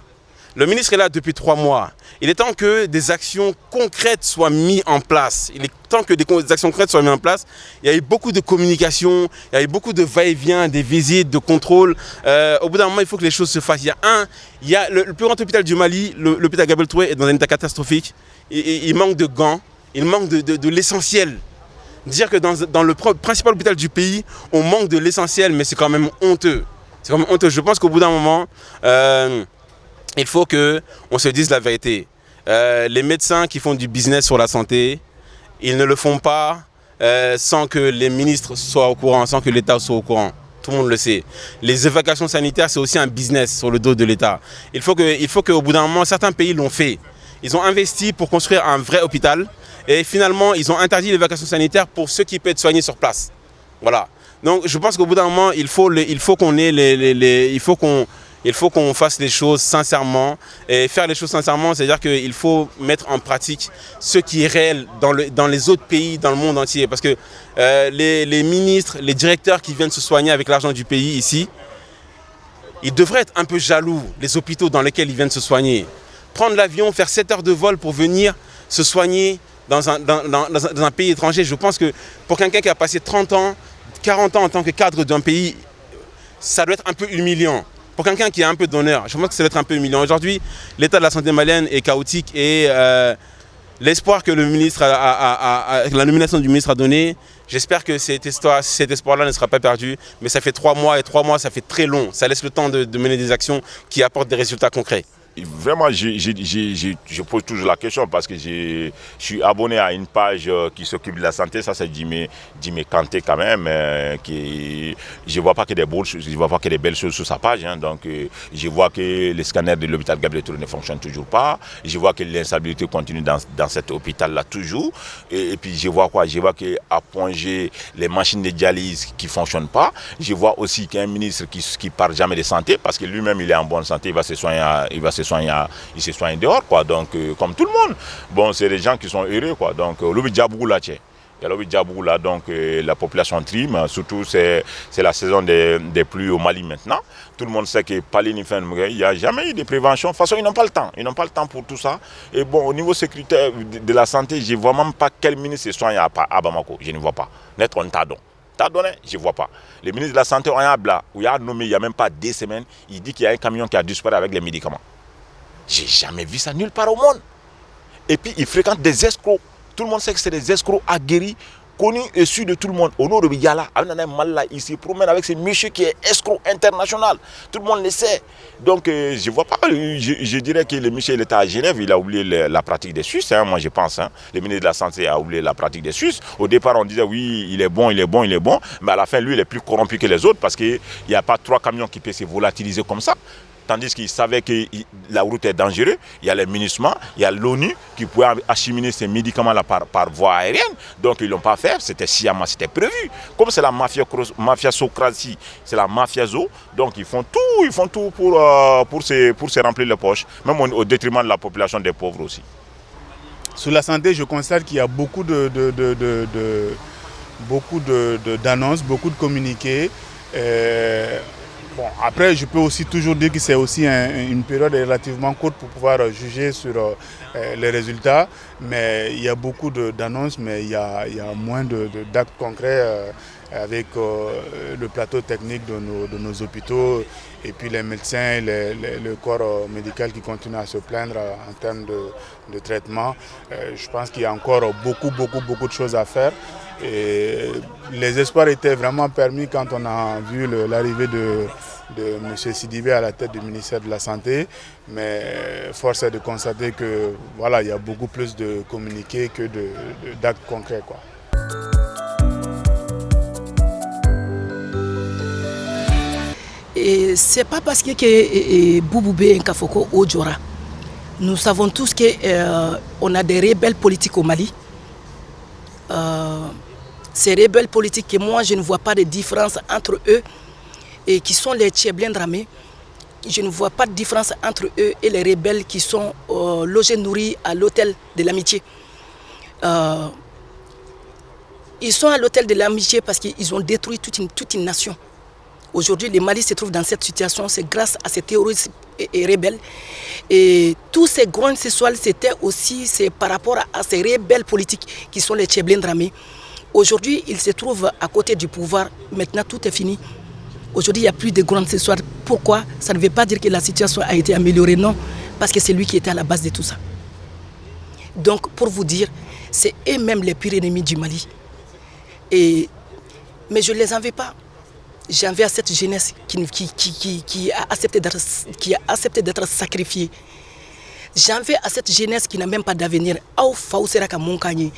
Le ministre est là depuis 3 mois. Il est temps que des actions concrètes soient mises en place. Il est temps que des actions concrètes soient mises en place. Il y a eu beaucoup de communication, il y a eu beaucoup de va-et-vient, des visites, de contrôles. Au bout d'un moment, il faut que les choses se fassent. Il y a le plus grand hôpital du Mali, l'hôpital Gabriel Touré, est dans un état catastrophique. Il manque de gants, il manque de l'essentiel. Dire que dans le principal hôpital du pays, on manque de l'essentiel, mais c'est quand même honteux. C'est quand même honteux. Je pense qu'au bout d'un moment, il faut qu'on se dise la vérité. Les médecins qui font du business sur la santé, ils ne le font pas sans que les ministres soient au courant, sans que l'État soit au courant. Tout le monde le sait. Les évacuations sanitaires, c'est aussi un business sur le dos de l'État. Il faut qu'au bout d'un moment, certains pays l'ont fait. Ils ont investi pour construire un vrai hôpital et finalement, ils ont interdit l'évacuation sanitaire pour ceux qui peuvent être soignés sur place. Voilà. Donc, je pense qu'au bout d'un moment, il faut qu'on fasse les choses sincèrement. Et faire les choses sincèrement, c'est-à-dire qu'il faut mettre en pratique ce qui est réel dans les autres pays, dans le monde entier. Parce que les ministres, les directeurs qui viennent se soigner avec l'argent du pays ici, ils devraient être un peu jaloux, les hôpitaux dans lesquels ils viennent se soigner. Prendre l'avion, faire 7 heures de vol pour venir se soigner dans un pays étranger. Je pense que pour quelqu'un qui a passé 30 ans, 40 ans en tant que cadre d'un pays, ça doit être un peu humiliant. Pour quelqu'un qui a un peu d'honneur, je pense que ça doit être un peu humiliant. Aujourd'hui, l'état de la santé malienne est chaotique et l'espoir que le ministre la nomination du ministre a donné, j'espère que cet espoir-là ne sera pas perdu. Mais ça fait 3 mois et 3 mois, ça fait très long. Ça laisse le temps de mener des actions qui apportent des résultats concrets. Vraiment, je pose toujours la question parce que je suis abonné à une page qui s'occupe de la santé. Ça, c'est Jimé Kanté quand même. Je ne vois pas que des belles choses sur sa page. Hein. Donc, je vois que les scanners de l'hôpital Gabriel Touré ne fonctionnent toujours pas. Je vois que l'instabilité continue dans cet hôpital-là toujours. Et puis, je vois quoi? Je vois qu'à Pongé, les machines de dialyse qui ne fonctionnent pas. Je vois aussi qu'il y a un ministre qui ne parle jamais de santé parce que lui-même, il est en bonne santé. Il va se soigne dehors, quoi. Donc, comme tout le monde. Bon, c'est des gens qui sont heureux, quoi. Donc, l'Obi Djabougou là, il y a l'Obi Djabougou là, donc la population trime. Surtout, c'est la saison des pluies au Mali maintenant. Tout le monde sait que il n'y a jamais eu de prévention. De toute façon, ils n'ont pas le temps. Ils n'ont pas le temps pour tout ça. Et bon, au niveau sécuritaire de la santé, je ne vois même pas quel ministre se soigne à Bamako. Je ne vois pas. Net, on t'a donné. Je ne vois pas. Le ministre de la Santé, on a où il a nommé il n'y a même pas 2 semaines, il dit qu'il y a un camion qui a disparu avec les médicaments. J'ai jamais vu ça nulle part au monde. Et puis, il fréquente des escrocs. Tout le monde sait que c'est des escrocs aguerris, connus et su de tout le monde. Au nom de Biyala, il se promène avec ce monsieur qui est escroc international. Tout le monde le sait. Donc, je ne vois pas. Je dirais que le monsieur il était à Genève, il a oublié la pratique des Suisses. Hein, moi, je pense. Hein. Le ministre de la Santé a oublié la pratique des Suisses. Au départ, on disait oui, il est bon. Mais à la fin, lui, il est plus corrompu que les autres parce qu'il n'y a pas 3 camions qui peuvent se volatiliser comme ça. Tandis qu'il savait que la route est dangereuse, il y a les MINUSMA, il y a l'ONU qui pouvait acheminer ces médicaments-là par voie aérienne. Donc ils ne l'ont pas fait, c'était sciemment, c'était prévu. Comme c'est la mafiasocratie, c'est la mafiazo, donc ils font tout pour se remplir les poches, même au détriment de la population des pauvres aussi. Sur la santé, je constate qu'il y a beaucoup d'annonces, beaucoup de communiqués. Bon, après, je peux aussi toujours dire que c'est aussi une période relativement courte pour pouvoir juger sur les résultats. Mais il y a beaucoup d'annonces, mais il y a moins d'actes concrets avec le plateau technique de nos hôpitaux et puis les médecins, le corps médical qui continue à se plaindre en termes de traitement. Je pense qu'il y a encore beaucoup de choses à faire. Et les espoirs étaient vraiment permis quand on a vu l'arrivée de M. Sidibé à la tête du ministère de la Santé. Mais force est de constater que voilà, il y a beaucoup plus de communiqués que d'actes concrets, quoi. Et c'est pas parce que Bouboubé et Nkafoko Odjora. Nous savons tous qu'on a des rebelles politiques au Mali. Ces rebelles politiques, moi je ne vois pas de différence entre eux et qui sont les Tcheblin Dramé. Je ne vois pas de différence entre eux et les rebelles qui sont logés, nourris à l'hôtel de l'amitié. Ils sont à l'hôtel de l'amitié parce qu'ils ont détruit toute une nation. Aujourd'hui, le Mali se trouve dans cette situation, c'est grâce à ces terroristes et rebelles. Et tous ces grands sexuels, c'était aussi par rapport à ces rebelles politiques qui sont les Tcheblin Dramé. Aujourd'hui, ils se trouvent à côté du pouvoir. Maintenant, tout est fini. Aujourd'hui, il n'y a plus de grands sexuels. Pourquoi? Ça ne veut pas dire que la situation a été améliorée, non. Parce que c'est lui qui était à la base de tout ça. Donc, pour vous dire, c'est eux-mêmes les pires ennemis du Mali. Mais je ne les en veux pas. J'en veux à cette jeunesse qui a accepté d'être sacrifiée. J'en veux à cette jeunesse qui n'a même pas d'avenir. Aw faw sera ka mun k'an ye,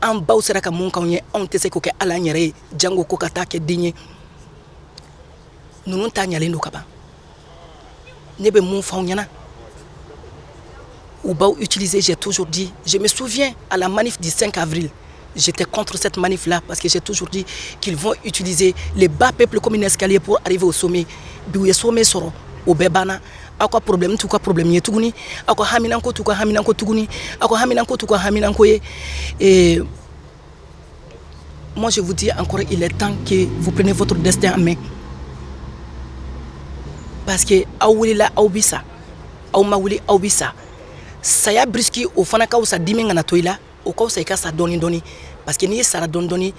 an baw sera ka mun k'anw ye, anw tɛ se k'o kɛ Ala yɛrɛ ye, jango ko ka taa kɛ den ye. Ninnu ta ɲalen don ka ban. Ne bɛ mun f'aw ɲɛna. U b'aw utiliser, j'ai toujours dit. Je me souviens à la manif du 5 avril. J'étais contre cette manif-là parce que j'ai toujours dit qu'ils vont utiliser les bas peuples comme un escalier pour arriver au sommet. Bi sommet soro au bebana. Ako problème tout quoi problème ye tuguni. Ako haminanko tout quoi haminanko tuguni. Ako haminanko tout quoi haminanko ye. Et moi je vous dis encore, il est temps que vous preniez votre destin en main. Parce que awuli la awbisa, awmawuli awbisa. Saya briski au fanaka ou sa dimenga na toila. Au cas où ça sa doni parce que ni ça doni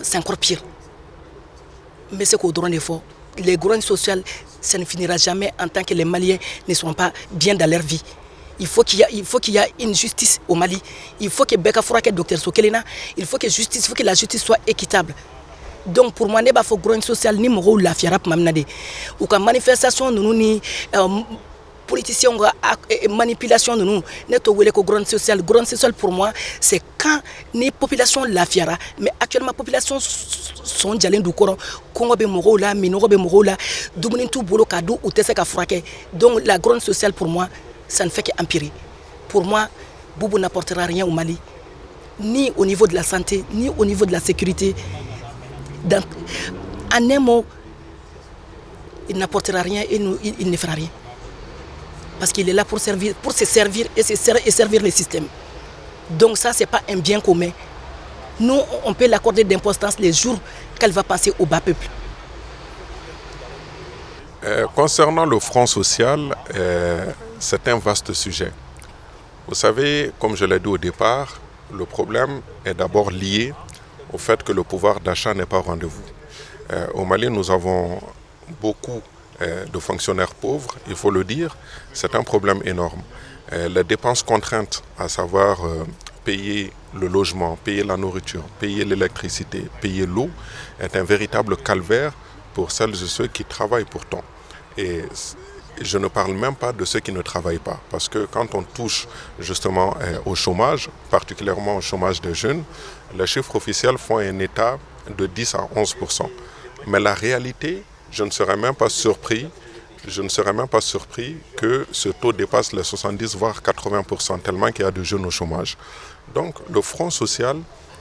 c'est encore pire. Mais c'est qu'au droit des fois, les groupes sociaux, ça ne finira jamais en tant que les Maliens ne sont pas bien dans leur vie. Il faut qu'il y ait une justice au Mali. Il faut que Beka Fourake, Dr Sokelena, il faut que la justice soit équitable. Donc pour moi, il faut que les groupes sociaux ni moro la fiara pour m'amener. Ou que manifestation nous ni politiciens manipulation de nous neto wele ko grand social pour moi c'est quand les populations la fiara mais actuellement population sont jalen du coran kongo be moro la minoro be moro la dumuni tout bolo kadu ou tese ka frake. Donc la grande sociale pour moi ça ne fait qu'empirer. Pour moi Boubou n'apportera rien au Mali, ni au niveau de la santé ni au niveau de la sécurité. En un mot, il n'apportera rien et il ne fera rien. Parce qu'il est là pour se servir et servir le système. Donc ça, ce n'est pas un bien commun. Nous, on peut l'accorder d'importance les jours qu'elle va passer au bas peuple. Concernant le Front social, c'est un vaste sujet. Vous savez, comme je l'ai dit au départ, le problème est d'abord lié au fait que le pouvoir d'achat n'est pas au rendez-vous. Au Mali, nous avons beaucoup de fonctionnaires pauvres, il faut le dire, c'est un problème énorme. Les dépenses contraintes, à savoir payer le logement, payer la nourriture, payer l'électricité, payer l'eau, est un véritable calvaire pour celles et ceux qui travaillent pourtant. Et je ne parle même pas de ceux qui ne travaillent pas, parce que quand on touche justement au chômage, particulièrement au chômage des jeunes, les chiffres officiels font un état de 10 à 11%. Mais la réalité, je ne serais même pas surpris que ce taux dépasse les 70 voire 80% tellement qu'il y a de jeunes au chômage. Donc le Front social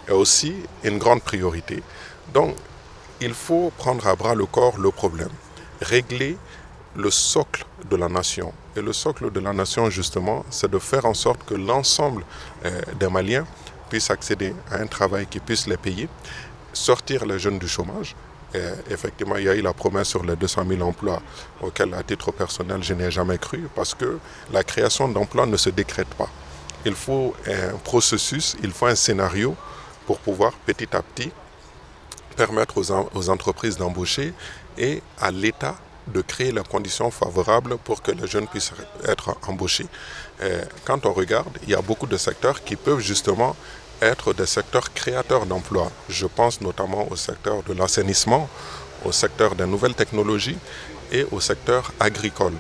est aussi une grande priorité. Donc il faut prendre à bras le corps le problème, régler le socle de la nation. Et le socle de la nation justement, c'est de faire en sorte que l'ensemble des Maliens puissent accéder à un travail qui puisse les payer, sortir les jeunes du chômage. Et effectivement, il y a eu la promesse sur les 200 000 emplois auxquels, à titre personnel, je n'ai jamais cru parce que la création d'emplois ne se décrète pas. Il faut un processus, il faut un scénario pour pouvoir petit à petit permettre aux entreprises d'embaucher et à l'État de créer les conditions favorables pour que les jeunes puissent être embauchés. Quand on regarde, il y a beaucoup de secteurs qui peuvent justement être des secteurs créateurs d'emplois. Je pense notamment au secteur de l'assainissement, au secteur des nouvelles technologies et au secteur agricole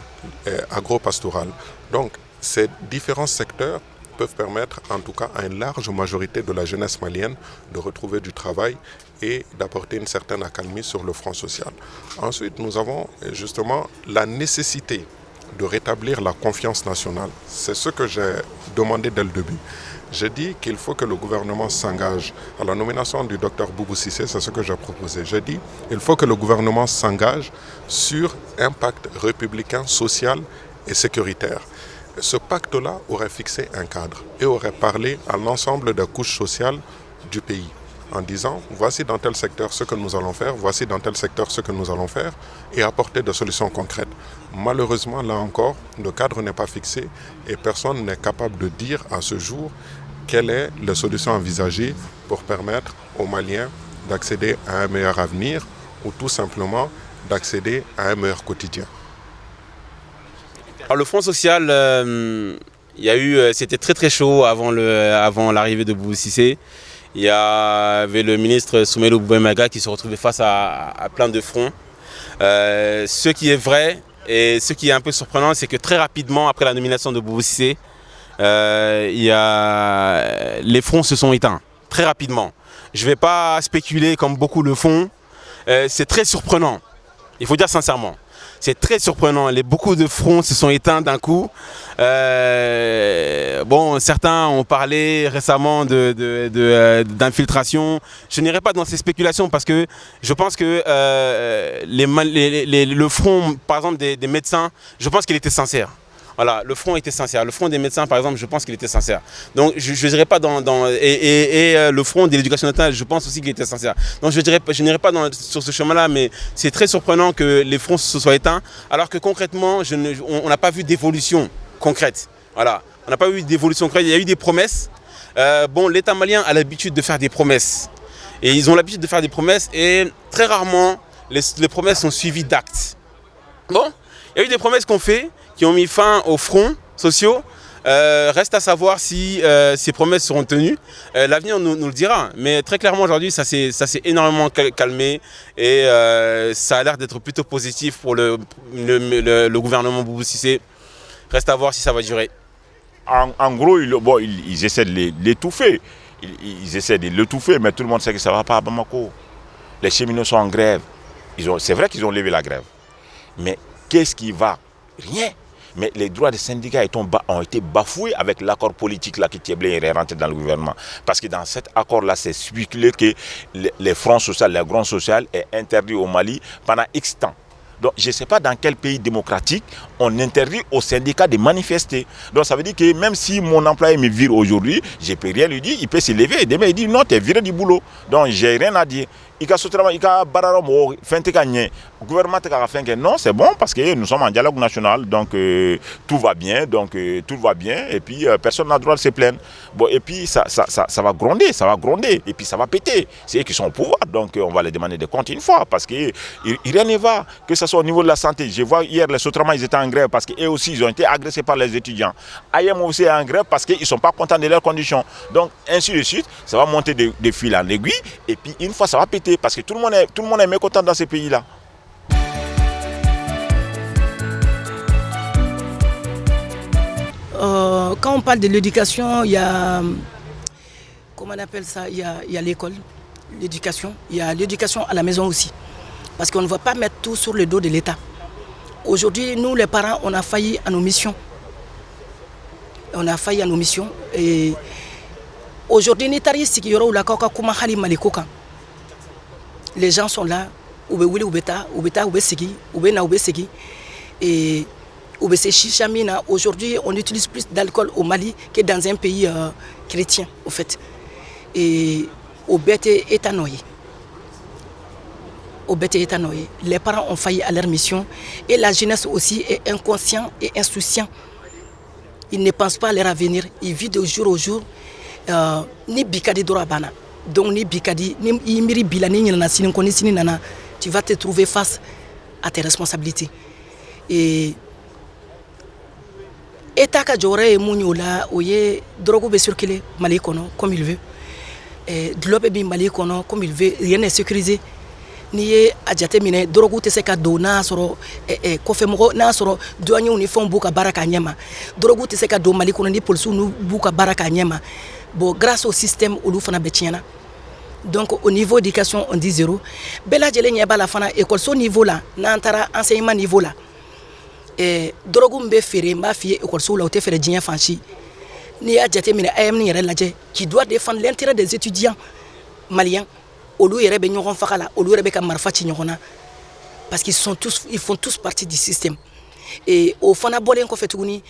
et agro-pastoral. Donc, ces différents secteurs peuvent permettre, en tout cas à une large majorité de la jeunesse malienne, de retrouver du travail et d'apporter une certaine accalmie sur le front social. Ensuite, nous avons justement la nécessité de rétablir la confiance nationale. C'est ce que j'ai demandé dès le début. J'ai dit qu'il faut que le gouvernement s'engage. À la nomination du docteur Boubou Cissé, c'est ce que j'ai proposé. J'ai dit qu'il faut que le gouvernement s'engage sur un pacte républicain, social et sécuritaire. Ce pacte-là aurait fixé un cadre et aurait parlé à l'ensemble des couches sociales du pays. en disant voici dans tel secteur ce que nous allons faire, voici dans tel secteur ce que nous allons faire et apporter des solutions concrètes. Malheureusement, là encore, le cadre n'est pas fixé et personne n'est capable de dire à ce jour quelle est la solution envisagée pour permettre aux Maliens d'accéder à un meilleur avenir ou tout simplement d'accéder à un meilleur quotidien. Alors le Front social, c'était très très chaud avant l'arrivée de Boubou Cissé. Il y avait le ministre Soumaïla Boubouemaga qui se retrouvait face à plein de fronts. Ce qui est vrai et ce qui est un peu surprenant, c'est que très rapidement après la nomination de Boubou Cissé, les fronts se sont éteints, très rapidement. Je ne vais pas spéculer comme beaucoup le font. C'est très surprenant, il faut dire sincèrement. C'est très surprenant, beaucoup de fronts se sont éteints d'un coup. Certains ont parlé récemment d'infiltration. Je n'irai pas dans ces spéculations parce que je pense que le front, par exemple, des médecins, je pense qu'il était sincère. Voilà, le front était sincère. Le front des médecins, par exemple, je pense qu'il était sincère. Donc, je ne dirais pas le front de l'éducation nationale, je pense aussi qu'il était sincère. Donc, je n'irai pas sur ce chemin-là, mais c'est très surprenant que les fronts se soient éteints, alors que concrètement, on n'a pas vu d'évolution concrète. Voilà, on n'a pas eu d'évolution concrète. Il y a eu des promesses. L'État malien a l'habitude de faire des promesses. Et ils ont l'habitude de faire des promesses et très rarement, les promesses sont suivies d'actes. Bon, il y a eu des promesses qu'on fait, qui ont mis fin aux fronts sociaux. Reste à savoir si ces promesses seront tenues. L'avenir nous le dira. Mais très clairement aujourd'hui, ça s'est énormément calmé et ça a l'air d'être plutôt positif pour le gouvernement Boubou Cissé. Reste à voir si ça va durer. En gros, ils essaient de l'étouffer. Ils essaient de l'étouffer, mais tout le monde sait que ça ne va pas à Bamako. Les cheminots sont en grève. C'est vrai qu'ils ont levé la grève. Mais qu'est-ce qui va? Rien. Mais les droits des syndicats ont été bafoués avec l'accord politique là, qui est rentré dans le gouvernement. Parce que dans cet accord-là, c'est spéculé que les fronts sociaux, les groupes sociaux est interdit au Mali pendant X temps. Donc je ne sais pas dans quel pays démocratique on interdit aux syndicats de manifester. Donc ça veut dire que même si mon employé me vire aujourd'hui, je ne peux rien lui dire, il peut se lever. Demain il dit non, tu es viré du boulot. Donc je n'ai rien à dire. Le gouvernement a fait que non, c'est bon parce que nous sommes en dialogue national, donc tout va bien, et puis personne n'a le droit de se plaindre. Bon, et puis ça va gronder, et puis ça va péter. C'est eux qui sont au pouvoir, donc on va les demander de compter une fois parce que rien ne va, que ce soit au niveau de la santé. Je vois hier les Sotraman, ils étaient en grève parce qu'eux aussi ils ont été agressés par les étudiants. IM aussi est en grève parce qu'ils ne sont pas contents de leurs conditions. Donc ainsi de suite, ça va monter de fil en aiguille, et puis une fois ça va péter. Parce que tout le monde est mécontent dans ces pays-là. Quand on parle de l'éducation, il y a, comment on appelle ça, il y a l'école, l'éducation, il y a l'éducation à la maison aussi. Parce qu'on ne va pas mettre tout sur le dos de l'État. Aujourd'hui, nous les parents, on a failli à nos missions. Et aujourd'hui, les gens sont là, et aujourd'hui on utilise plus d'alcool au Mali que dans un pays chrétien au fait. Et au bête étanoï. Les parents ont failli à leur mission et la jeunesse aussi est inconscient et insouciant. Ils ne pensent pas à leur avenir, ils vivent de jour au jour. Ni bikadi dorabana. Donc ni bikadi ni imiri bilani nana sinin koni sinin nana, tu vas te trouver face à tes responsabilités. Et État ka jore e munyo la oye drogue be circuler Mali kono comme il veut. Et globe bi Mali kono comme il veut, rien n'est sécurisé. Ni ye ajate mine drogue te se ka dona soro ko fe mo na soro douane ni fon buka baraka nyama. Drogue te se ka do Mali kono ni police nu buka baraka nyama. Bon, grâce au système, donc au niveau d'éducation, on dit zéro. Bela jele nyeba la fana école so niveau là, n'antara enseignement niveau là. Et drogue mbe fere ma fille école so là où te fere djien fanchi. Ni a jate mine ayam ni yere ladje qui doit défendre l'intérêt des étudiants maliens. Olu yere be nyoron fakala, olu yere be ka marfachi nyona. Parce qu'ils font tous partie du système. Et au fana bolen ko fetuguni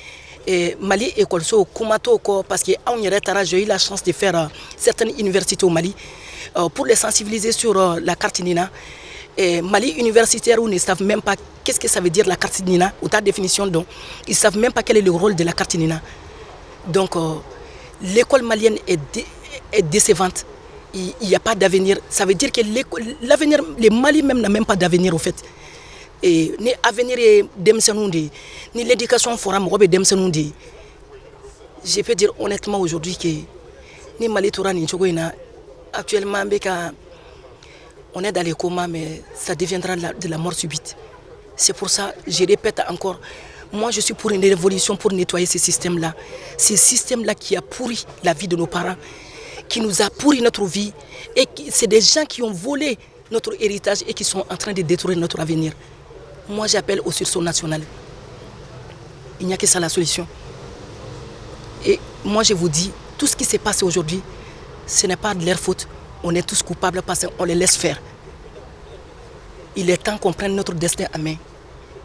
Mali école so kumato ko parce que on y tara j'ai eu la chance de faire certaines universités au Mali pour les sensibiliser sur la carte Nina. Et Mali universitaire où ils ne savent même pas qu'est-ce que ça veut dire la carte Nina, ou ta définition donc. Ils ne savent même pas quel est le rôle de la carte Nina. Donc l'école malienne est décevante. Il n'y a pas d'avenir. Ça veut dire que l'avenir, le Mali même n'a même pas d'avenir au fait. Et ni avenir est Demsenoundi, ni l'éducation forum Robé Demsenoundi. Je peux dire honnêtement aujourd'hui que ni Mali Touran ni Chogoina, actuellement on est dans les comas, mais ça deviendra de la mort subite. C'est pour ça, je répète encore, moi je suis pour une révolution pour nettoyer ce système-là. Ce système-là qui a pourri la vie de nos parents, qui nous a pourri notre vie, et c'est des gens qui ont volé notre héritage et qui sont en train de détruire notre avenir. Moi j'appelle au sursaut national. Il n'y a que ça la solution. Et moi je vous dis, tout ce qui s'est passé aujourd'hui, ce n'est pas de leur faute. On est tous coupables parce qu'on les laisse faire. Il est temps qu'on prenne notre destin à main.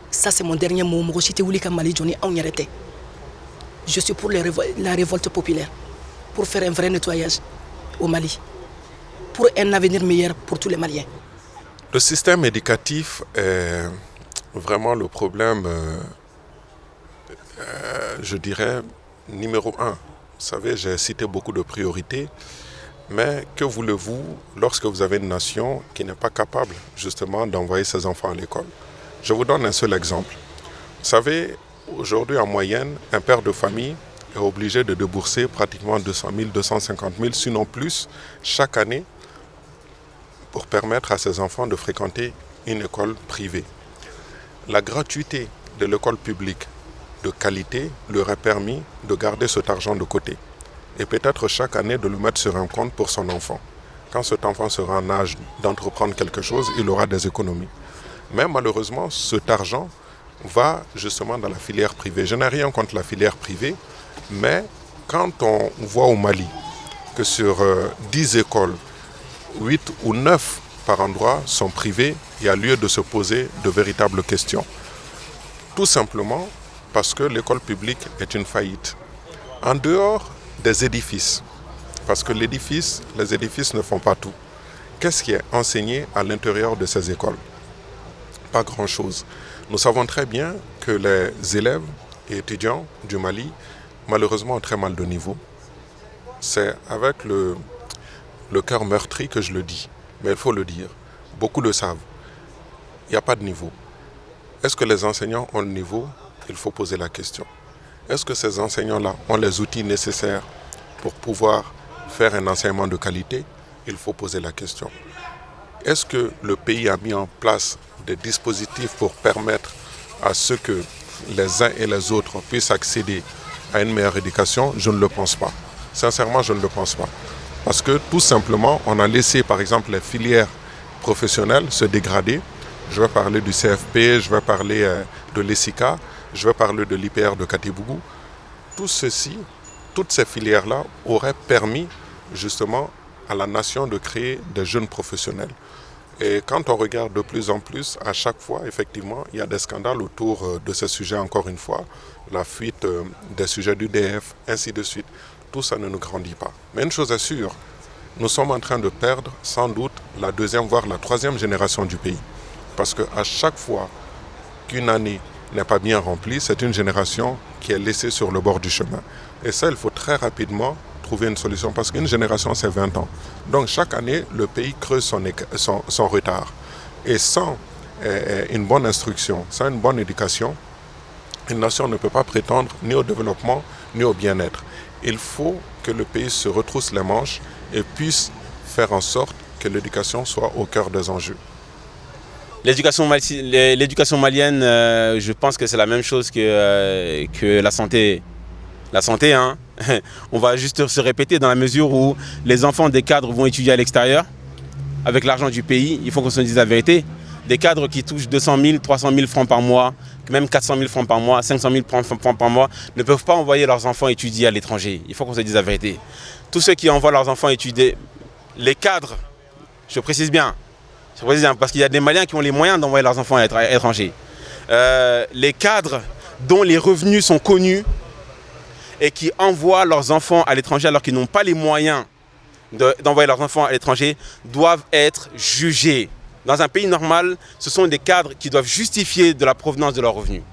Ça c'est mon dernier mot. Je suis pour la révolte populaire, pour faire un vrai nettoyage au Mali, pour un avenir meilleur pour tous les Maliens. Le système éducatif est vraiment le problème, je dirais, numéro 1. Vous savez, j'ai cité beaucoup de priorités, mais que voulez-vous lorsque vous avez une nation qui n'est pas capable justement d'envoyer ses enfants à l'école? Je vous donne un seul exemple. Vous savez, aujourd'hui en moyenne, un père de famille est obligé de débourser pratiquement 200 000, 250 000, sinon plus, chaque année pour permettre à ses enfants de fréquenter une école privée. La gratuité de l'école publique de qualité leur a permis de garder cet argent de côté et peut-être chaque année de le mettre sur un compte pour son enfant. Quand cet enfant sera en âge d'entreprendre quelque chose, il aura des économies. Mais malheureusement, cet argent va justement dans la filière privée. Je n'ai rien contre la filière privée, mais quand on voit au Mali que sur 10 écoles, 8 ou 9 par endroit sont privées, il y a lieu de se poser de véritables questions. Tout simplement parce que l'école publique est une faillite. En dehors des édifices, parce que les édifices ne font pas tout. Qu'est-ce qui est enseigné à l'intérieur de ces écoles? Pas grand-chose. Nous savons très bien que les élèves et étudiants du Mali, malheureusement, ont très mal de niveau. C'est avec le cœur meurtri que je le dis, mais il faut le dire. Beaucoup le savent. Il n'y a pas de niveau. Est-ce que les enseignants ont le niveau? Il faut poser la question. Est-ce que ces enseignants-là ont les outils nécessaires pour pouvoir faire un enseignement de qualité? Il faut poser la question. Est-ce que le pays a mis en place des dispositifs pour permettre à ce que les uns et les autres puissent accéder à une meilleure éducation? Je ne le pense pas. Sincèrement, je ne le pense pas. Parce que tout simplement, on a laissé par exemple les filières professionnelles se dégrader. Je vais parler du CFP, je vais parler de l'ESICA, je vais parler de l'IPR de Katibougou. Tout ceci, toutes ces filières-là auraient permis justement à la nation de créer des jeunes professionnels. Et quand on regarde de plus en plus, à chaque fois, effectivement, il y a des scandales autour de ces sujets, encore une fois, la fuite des sujets du DF, ainsi de suite. Tout ça ne nous grandit pas. Mais une chose est sûre, nous sommes en train de perdre sans doute la deuxième, voire la troisième génération du pays. Parce qu'à chaque fois qu'une année n'est pas bien remplie, c'est une génération qui est laissée sur le bord du chemin. Et ça, il faut très rapidement trouver une solution parce qu'une génération, c'est 20 ans. Donc chaque année, le pays creuse son retard. Et sans une bonne instruction, sans une bonne éducation, une nation ne peut pas prétendre ni au développement, ni au bien-être. Il faut que le pays se retrousse les manches et puisse faire en sorte que l'éducation soit au cœur des enjeux. L'éducation malienne, je pense que c'est la même chose que la santé. La santé, hein, on va juste se répéter dans la mesure où les enfants des cadres vont étudier à l'extérieur avec l'argent du pays. Il faut qu'on se dise la vérité. Des cadres qui touchent 200 000, 300 000 francs par mois, même 400 000 francs par mois, 500 000 francs par mois, ne peuvent pas envoyer leurs enfants étudier à l'étranger. Il faut qu'on se dise la vérité. Tous ceux qui envoient leurs enfants étudier, les cadres, je précise bien, parce qu'il y a des Maliens qui ont les moyens d'envoyer leurs enfants à l'étranger. Les cadres dont les revenus sont connus et qui envoient leurs enfants à l'étranger alors qu'ils n'ont pas les moyens d'envoyer leurs enfants à l'étranger doivent être jugés. Dans un pays normal, ce sont des cadres qui doivent justifier de la provenance de leurs revenus,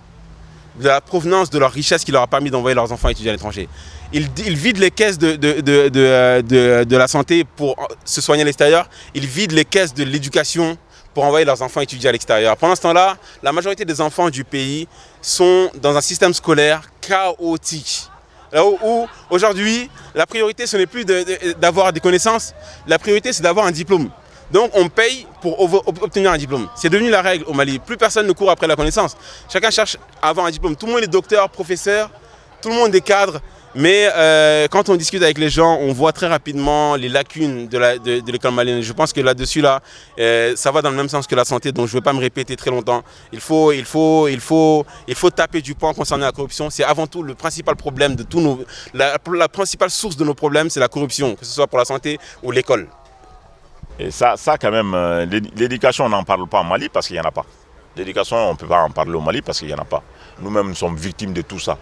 de la provenance de leur richesse qui leur a permis d'envoyer leurs enfants étudier à l'étranger. Ils vident les caisses de la santé pour se soigner à l'extérieur. Ils vident les caisses de l'éducation pour envoyer leurs enfants étudier à l'extérieur. Pendant ce temps-là, la majorité des enfants du pays sont dans un système scolaire chaotique. Là où aujourd'hui, la priorité, ce n'est plus d'avoir des connaissances, la priorité, c'est d'avoir un diplôme. Donc on paye pour obtenir un diplôme. C'est devenu la règle au Mali. Plus personne ne court après la connaissance. Chacun cherche à avoir un diplôme. Tout le monde est docteur, professeur, tout le monde est cadre. Mais quand on discute avec les gens, on voit très rapidement les lacunes de l'école malienne. Je pense que là-dessus, ça va dans le même sens que la santé, donc je ne vais pas me répéter très longtemps. Il faut taper du poing concernant la corruption. C'est avant tout le principal problème de tous la principale source de nos problèmes, c'est la corruption, que ce soit pour la santé ou l'école. Et ça quand même, l'éducation, on n'en parle pas en Mali parce qu'il n'y en a pas. L'éducation, on ne peut pas en parler au Mali parce qu'il n'y en a pas. Nous-mêmes, nous sommes victimes de tout ça.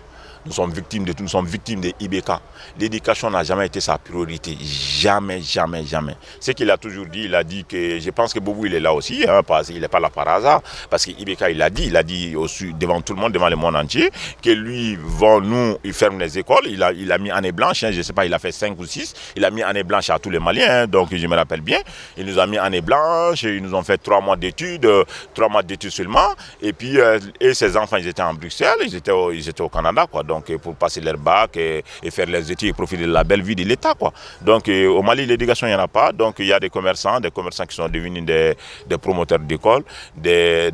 Nous sommes victimes de tout, nous sommes victimes des IBK. L'éducation n'a jamais été sa priorité. Jamais, jamais, jamais. Ce qu'il a toujours dit, il a dit que, je pense que Boubou il est là aussi, hein, il n'est pas là par hasard, parce que IBK il a dit devant tout le monde, devant le monde entier, que lui, il ferme les écoles, il a mis année blanche, hein, je ne sais pas, il a fait 5 ou 6, il a mis année blanche à tous les Maliens, hein, donc je me rappelle bien, il nous a mis année blanche, ils nous ont fait 3 mois d'études seulement, et puis et ses enfants, ils étaient en Bruxelles, ils étaient au Canada, quoi. Donc pour passer leur bac et faire les études et profiter de la belle vie de l'État, quoi. Donc au Mali, l'éducation, il n'y en a pas. Donc il y a des commerçants qui sont devenus des promoteurs d'école, des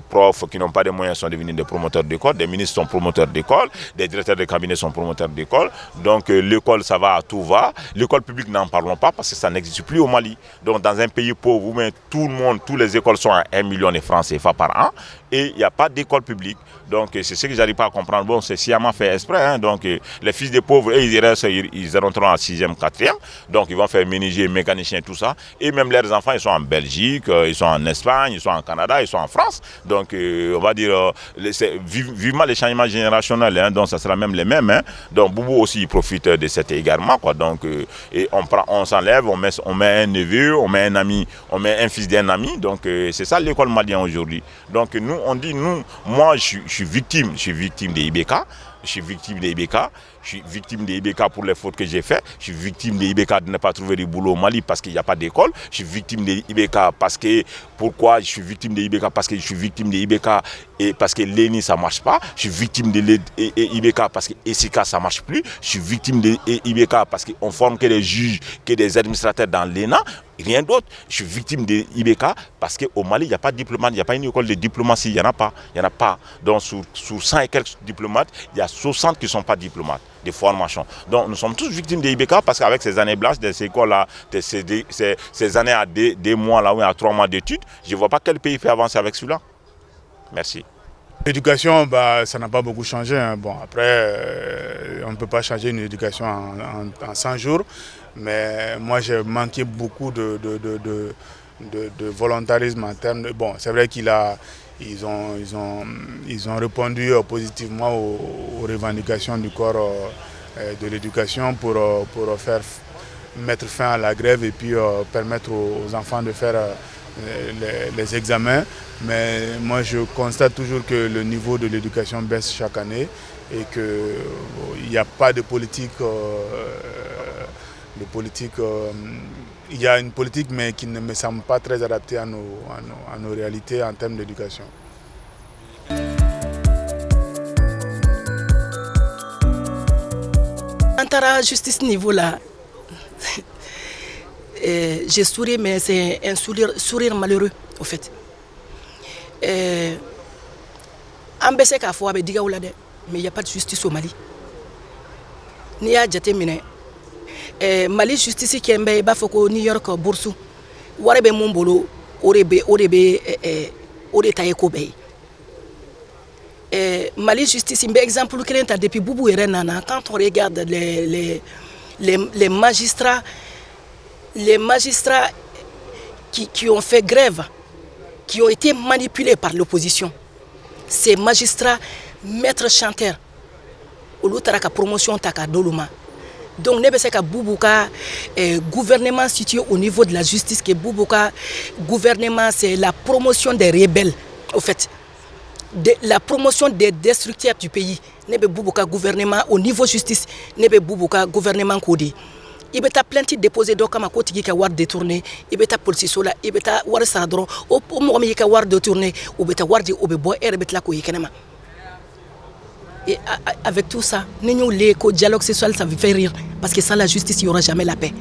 profs qui n'ont pas de moyens sont devenus des promoteurs d'école, des ministres sont promoteurs d'école, des directeurs de cabinet sont promoteurs d'école. Donc l'école, ça va à tout va. L'école publique, n'en parlons pas parce que ça n'existe plus au Mali. Donc dans un pays pauvre où toutes les écoles sont à 1 million de francs CFA par an et il n'y a pas d'école publique. Donc c'est ce que j'arrive pas à comprendre. Bon, c'est sciemment fait exprès. Hein. Donc les fils des pauvres, ils rentreront en 6e, 4e. Donc ils vont faire menuisier, mécanicien, tout ça. Et même leurs enfants, ils sont en Belgique, ils sont en Espagne, ils sont en Canada, ils sont en France. Donc on va dire, vivement les changements générationnels. Hein. Donc ça sera même les mêmes. Hein. Donc Boubou aussi, il profite de cet égarement, quoi. Donc et on s'enlève, on met un neveu, on met un ami, on met un fils d'un ami. Donc c'est ça l'école malienne aujourd'hui. Donc nous, on dit, moi je suis victime des IBK. Je suis victime des IBK. Je suis victime des IBK pour les fautes que j'ai faites. Je suis victime des IBK de ne pas trouver du boulot au Mali parce qu'il n'y a pas d'école. Je suis victime des IBK parce que... Pourquoi je suis victime des IBK? Parce que je suis victime des IBK et parce que l'ENI, ça ne marche pas. Je suis victime des IBK parce que ESICA, ça ne marche plus. Je suis victime des IBK parce qu'on ne forme que des juges, que des administrateurs dans l'ENA. Rien d'autre. Je suis victime des IBK parce qu'au Mali, il n'y a pas de diplomate, il n'y a pas une école de diplomatie, il n'y en a pas. Il n'y en a pas. Donc, sur 100 et quelques diplomates, il y a 60 qui ne sont pas diplomates de formation. Donc, nous sommes tous victimes des IBK parce qu'avec ces années blanches, de ces écoles-là, ces années à des mois, là, ou à 3 mois d'études, je ne vois pas quel pays fait avancer avec celui-là. Merci. L'éducation, ça n'a pas beaucoup changé. Hein. Bon, après, on ne peut pas changer une éducation en 100 jours. Mais moi, j'ai manqué beaucoup de volontarisme en termes de... Bon, c'est vrai ils ont répondu positivement aux revendications du corps de l'éducation pour mettre fin à la grève et puis permettre aux enfants de faire les examens. Mais moi, je constate toujours que le niveau de l'éducation baisse chaque année et qu'il n'y a pas de politique... il y a une politique mais qui ne me semble pas très adaptée à nos réalités en termes d'éducation. À justice niveau là, j'ai souri mais c'est un sourire malheureux au fait. En baissé qu'à fois avec diga mais il n'y a pas de justice au Mali. Ni à jatemine. Mali justice qui est bas foko New York boursu warebe mombolo orebe taye ko be Mali justice un exemple que depuis Boubou et Renana quand on regarde les magistrats qui ont fait grève, qui ont été manipulés par l'opposition, ces magistrats maîtres chanteurs au taraka promotion taka doluma Donc ne be se ka Boubou ka gouvernement situé au niveau de la justice, que Boubou ka gouvernement c'est la promotion des rebelles au fait. La promotion des destructeurs du pays. Nebe Boubouka gouvernement au niveau justice, Nebe Boubouka gouvernement Kodi. Il beta plainte déposé donc comme côté qui a war détourné, il beta police sola, il beta war sadro, au moment qui a war détourné, ou beta war di obebo et beta la koyekenema. Et avec tout ça, nous les dialogue social ça fait rire parce que sans la justice il n'y aura jamais la paix.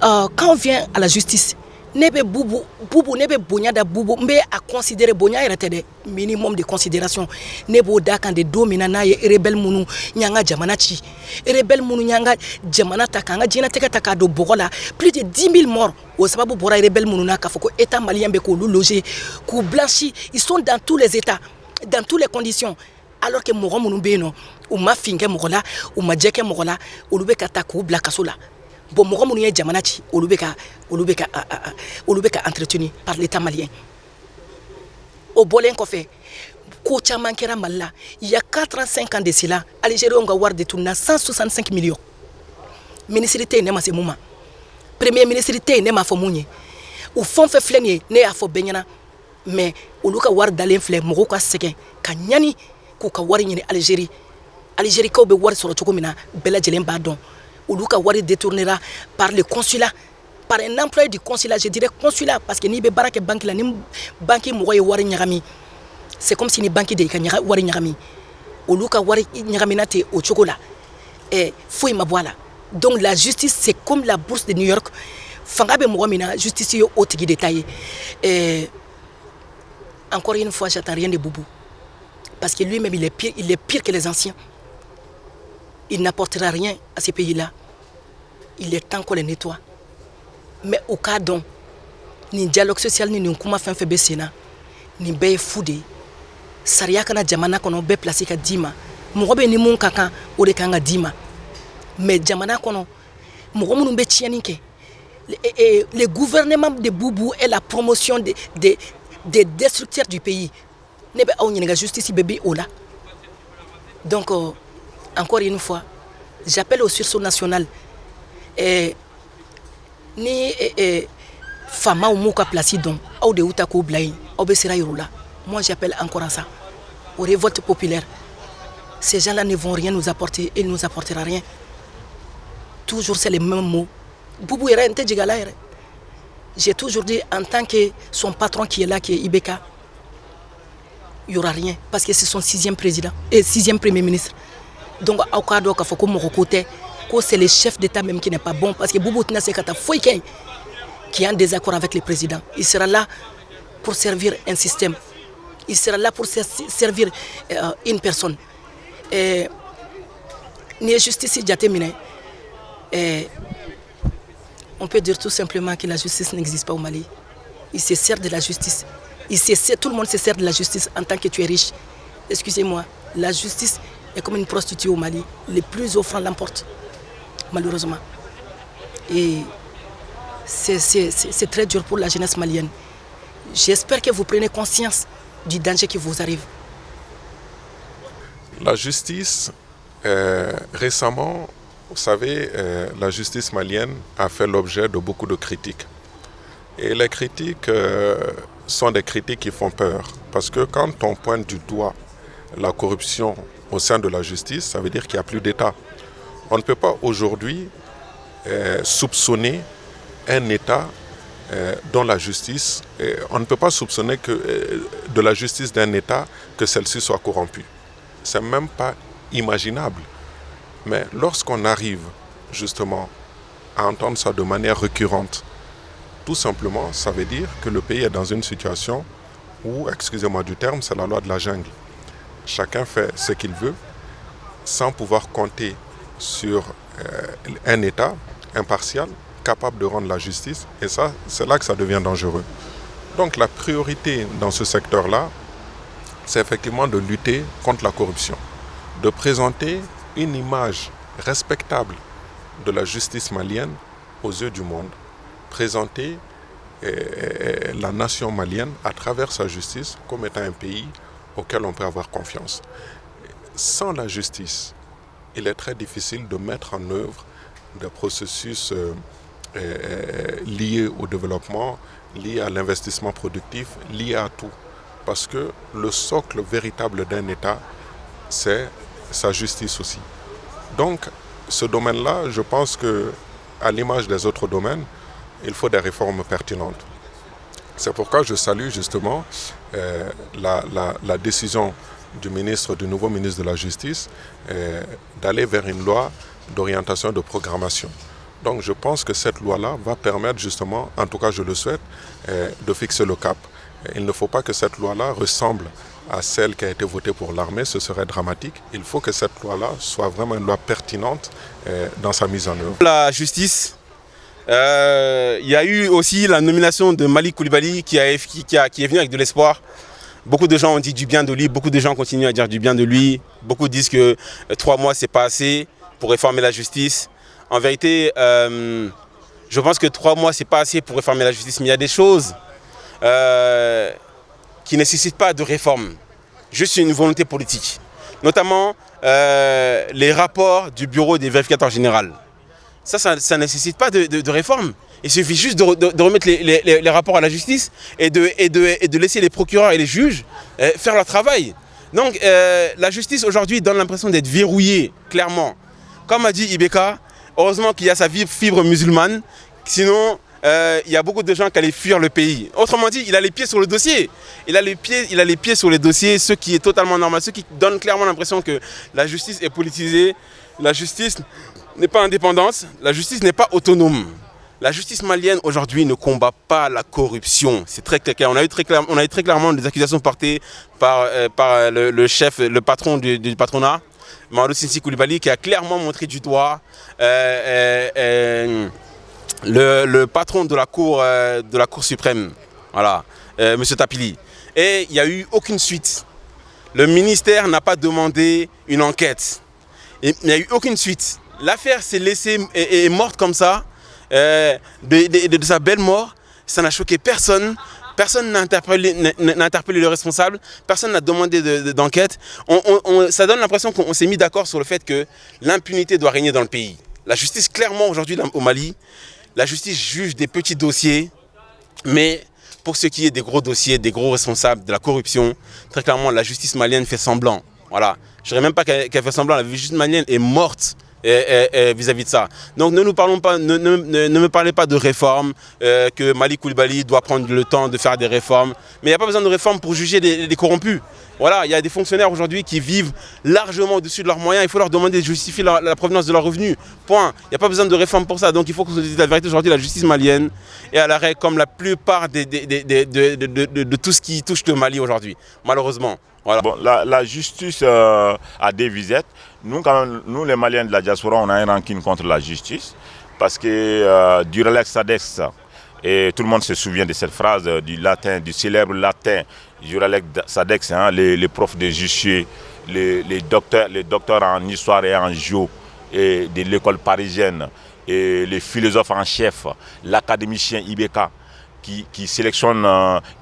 Quand on vient à la justice, Nebe Boubou nebe bonya da Boubou mbe à considérer bonya était minimum de considération. Nebo da kan de domina na ye rebel munu nyanga jamana chi. Rebel munu nyanga jamana takanga jina teka taka do bogola plus de 10 000 morts. Au sababu bora rebel munu na kafoko état malien be ko loger ko blanchi, ils sont dans tous les états, dans toutes les conditions. Alors que mogo munu be no ou ma finge mogola ou ma jeke mogola ou lube kata ko bla kasola. Bon mogo munu ye jamana chi ou lube ka entretenu par l'état malien. Au Bolen Kofé, Kocha Mankera Malla, il y a 4-5 ans de cela, Algérie on a war de tourna 165 millions. Ministrité n'est pas ce moment. Premier ministrité n'est pas fomouni. Ou fond fait flenye n'est à fo benyana. Mais au luka war d'alen flé moroka seken kanyani kuka war nyene Algérie. Algérie ka be war sur chokomina bela jelen badon. Ou luka war détournera par le consulat. Par un employé du consulat, je dirais consulat, parce que ni be barake banque la ni banque moye wari nyagami. C'est comme si ni banque de kanyara wari nyagami. Au luka wari nyagami nate au chocolat. Et fouille ma voilà. Donc la justice c'est comme la bourse de New York. Fangabe moamina justice yo otigi détaillé. Et encore une fois, j'attends rien de Boubou. Parce que lui-même il est pire que les anciens. Il n'apportera rien à ces pays-là. Il est temps qu'on les nettoie. Mais au cas dont, ni dialogue social ni nkuma fin fait besena, ni be foudé, sariya kana jamana kono be placé ka dima, mogobe ni mun kaka o de kanga dima. Mais jamana kono, mogo munu be tianinke. Le gouvernement de Boubou est la promotion des destructeurs du pays. Nebe a une justice bébé ola. Donc encore une fois, j'appelle au sursaut national. Ni fama ou mouka placé donc ou de outako blaye ou besira yorula. Moi j'appelle encore à ça, aux révoltes populaires. Ces gens-là ne vont rien nous apporter et ne nous apportera rien. Toujours c'est les mêmes mots. Boubou era ente jigala. J'ai toujours dit en tant que son patron qui est là, qui est Ibeka, il n'y aura rien parce que c'est son 6e président et 6e premier ministre. Donc au cas où il faut qu'on me côté. C'est le chef d'État même qui n'est pas bon parce que Boubou Tina Sekata Foyken qui est en désaccord avec le président. Il sera là pour servir un système. Il sera là pour servir une personne. Ni justice on peut dire tout simplement que la justice n'existe pas au Mali. Il se sert de la justice. Tout le monde se sert de la justice en tant que tu es riche. Excusez-moi, la justice est comme une prostituée au Mali. Les plus offrants l'emportent. Malheureusement. Et c'est très dur pour la jeunesse malienne. J'espère que vous prenez conscience du danger qui vous arrive. La justice, récemment, vous savez, la justice malienne a fait l'objet de beaucoup de critiques. Et les critiques sont des critiques qui font peur. Parce que quand on pointe du doigt la corruption au sein de la justice, ça veut dire qu'il n'y a plus d'État. On ne peut pas aujourd'hui soupçonner un État dont la justice, on ne peut pas soupçonner de la justice d'un État que celle-ci soit corrompue. Ce n'est même pas imaginable. Mais lorsqu'on arrive justement à entendre ça de manière récurrente, tout simplement, ça veut dire que le pays est dans une situation où, excusez-moi du terme, c'est la loi de la jungle. Chacun fait ce qu'il veut sans pouvoir compter sur un État impartial, capable de rendre la justice, et ça, c'est là que ça devient dangereux. Donc la priorité dans ce secteur-là, c'est effectivement de lutter contre la corruption, de présenter une image respectable de la justice malienne aux yeux du monde, présenter la nation malienne à travers sa justice comme étant un pays auquel on peut avoir confiance. Sans la justice, il est très difficile de mettre en œuvre des processus liés au développement, liés à l'investissement productif, liés à tout. Parce que le socle véritable d'un État, c'est sa justice aussi. Donc, ce domaine-là, je pense qu'à l'image des autres domaines, il faut des réformes pertinentes. C'est pourquoi je salue justement la décision du nouveau ministre de la Justice d'aller vers une loi d'orientation de programmation. Donc je pense que cette loi-là va permettre justement, en tout cas je le souhaite, de fixer le cap. Il ne faut pas que cette loi-là ressemble à celle qui a été votée pour l'armée, ce serait dramatique. Il faut que cette loi-là soit vraiment une loi pertinente dans sa mise en œuvre. La justice, il y a eu aussi la nomination de Malick Coulibaly qui est venu avec de l'espoir. Beaucoup de gens ont dit du bien de lui, beaucoup de gens continuent à dire du bien de lui. Beaucoup disent que 3 mois, c'est pas assez pour réformer la justice. En vérité, je pense que 3 mois, c'est pas assez pour réformer la justice, mais il y a des choses qui ne nécessitent pas de réforme, juste une volonté politique. Notamment les rapports du bureau des vérificateurs généraux. Ça ne nécessite pas de réforme. Il suffit juste de remettre les rapports à la justice et de laisser les procureurs et les juges faire leur travail. Donc la justice aujourd'hui donne l'impression d'être verrouillée, clairement. Comme a dit Ibeka, heureusement qu'il y a sa fibre musulmane, sinon il y a beaucoup de gens qui allaient fuir le pays. Autrement dit, il a les pieds sur le dossier. Il a les pieds sur les dossiers, ce qui est totalement normal, ce qui donne clairement l'impression que la justice est politisée, la justice n'est pas indépendante, la justice n'est pas autonome. La justice malienne aujourd'hui ne combat pas la corruption. C'est très clair. On a eu très clairement des accusations portées par le chef, le patron du patronat, Mamadou Sissi Coulibaly, qui a clairement montré du doigt le patron de la Cour suprême, voilà, M. Tapili. Et il n'y a eu aucune suite. Le ministère n'a pas demandé une enquête. Il n'y a eu aucune suite. L'affaire s'est laissée est morte comme ça. De sa belle mort, ça n'a choqué personne. Personne n'a interpellé le responsable, personne n'a demandé d'enquête. Ça donne l'impression qu'on s'est mis d'accord sur le fait que l'impunité doit régner dans le pays. La justice, clairement, aujourd'hui au Mali, la justice juge des petits dossiers, mais pour ce qui est des gros dossiers, des gros responsables, de la corruption, très clairement, la justice malienne fait semblant. Voilà. Je ne dirais même pas qu'elle fait semblant, la justice malienne est morte vis-à-vis de ça. Donc ne me parlez pas de réforme, que Malick Coulibaly doit prendre le temps de faire des réformes. Mais il n'y a pas besoin de réforme pour juger des corrompus. Voilà, il y a des fonctionnaires aujourd'hui qui vivent largement au-dessus de leurs moyens. Il faut leur demander de justifier la provenance de leurs revenus. Point. Il n'y a pas besoin de réforme pour ça. Donc il faut qu'on se dise la vérité. Aujourd'hui, la justice malienne est à l'arrêt comme la plupart de tout ce qui touche le Mali aujourd'hui, malheureusement. Voilà. Bon, la justice a des visettes. Nous, les Maliens de la diaspora, on a un rancune contre la justice parce que Duralex Sadex, et tout le monde se souvient de cette phrase du célèbre latin Duralex Sadex, hein, les profs de justice, les docteurs en histoire et en géo et de l'école parisienne, et les philosophes en chef, l'académicien Ibeka, qui sélectionne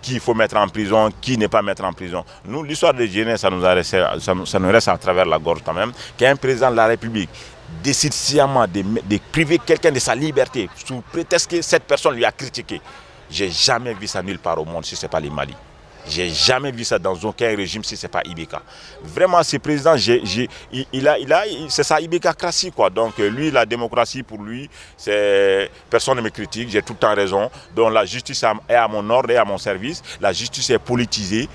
qui il faut mettre en prison, qui ne pas mettre en prison. Nous, l'histoire de Guinée, ça nous reste à travers la gorge quand même, qu'un président de la République décide sciemment de priver quelqu'un de sa liberté sous prétexte que cette personne lui a critiqué. J'ai jamais vu ça nulle part au monde si ce n'est pas le Mali. J'ai jamais vu ça dans aucun régime si ce n'est pas Ibeka. Vraiment, ce président, c'est ça Ibeka-cratie, quoi. Donc lui, la démocratie pour lui, personne ne me critique, j'ai tout le temps raison. Donc la justice est à mon ordre et à mon service. La justice est politisée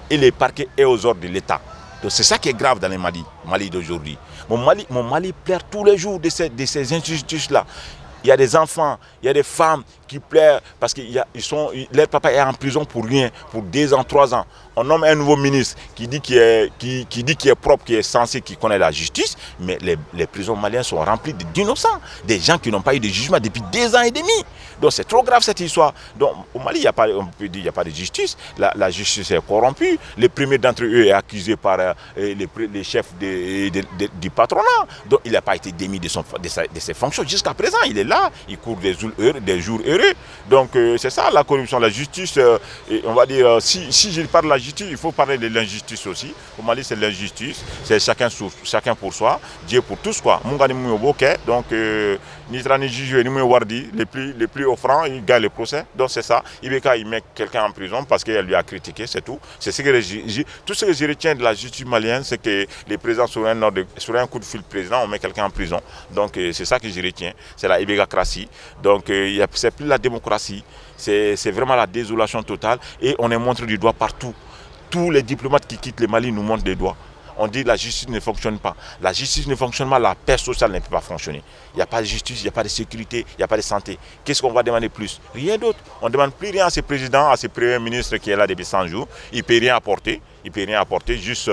et les parquets est aux ordres de l'État. Donc c'est ça qui est grave dans le Mali d'aujourd'hui. Mon Mali pleure tous les jours de ces injustices-là. Il y a des enfants, il y a des femmes qui pleurent parce que leur papa est en prison pour rien, pour 2 ans, 3 ans. On nomme un nouveau ministre qui dit qu'il est propre, qui est censé, qui connaît la justice, mais les prisons maliennes sont remplies d'innocents, des gens qui n'ont pas eu de jugement depuis 2 ans et demi. Donc c'est trop grave cette histoire. Donc au Mali, on peut dire qu'il n'y a pas de justice. La justice est corrompue. Le premier d'entre eux est accusé par les chefs du patronat. Donc il n'a pas été démis de ses fonctions jusqu'à présent. Il est là, il court des jours heureux. généreux. Donc c'est ça la corruption, la justice. Et on va dire, si je parle de la justice, il faut parler de l'injustice aussi. Au Mali, c'est l'injustice, c'est chacun pour soi, Dieu pour tous quoi. Donc Nitra ni juge ni wardi, les plus offrants, ils gagnent le procès. Donc c'est ça. Ibeka il met quelqu'un en prison parce qu'elle lui a critiqué, c'est tout. C'est ce que tout ce que je retiens de la justice malienne, c'est que les présidents sur un coup de fil président, on met quelqu'un en prison. Donc c'est ça que je retiens. C'est la ibécratie. Donc c'est plus la démocratie. C'est vraiment la désolation totale et on est montré du doigt partout. Tous les diplomates qui quittent le Mali nous montrent des doigts. On dit que la justice ne fonctionne pas. La justice ne fonctionne pas, la paix sociale ne peut pas fonctionner. Il n'y a pas de justice, il n'y a pas de sécurité, il n'y a pas de santé. Qu'est-ce qu'on va demander plus? Rien d'autre. On ne demande plus rien à ces présidents, à ces premiers ministres qui est là depuis 100 jours. Il ne peut rien apporter. Il ne peut rien apporter, juste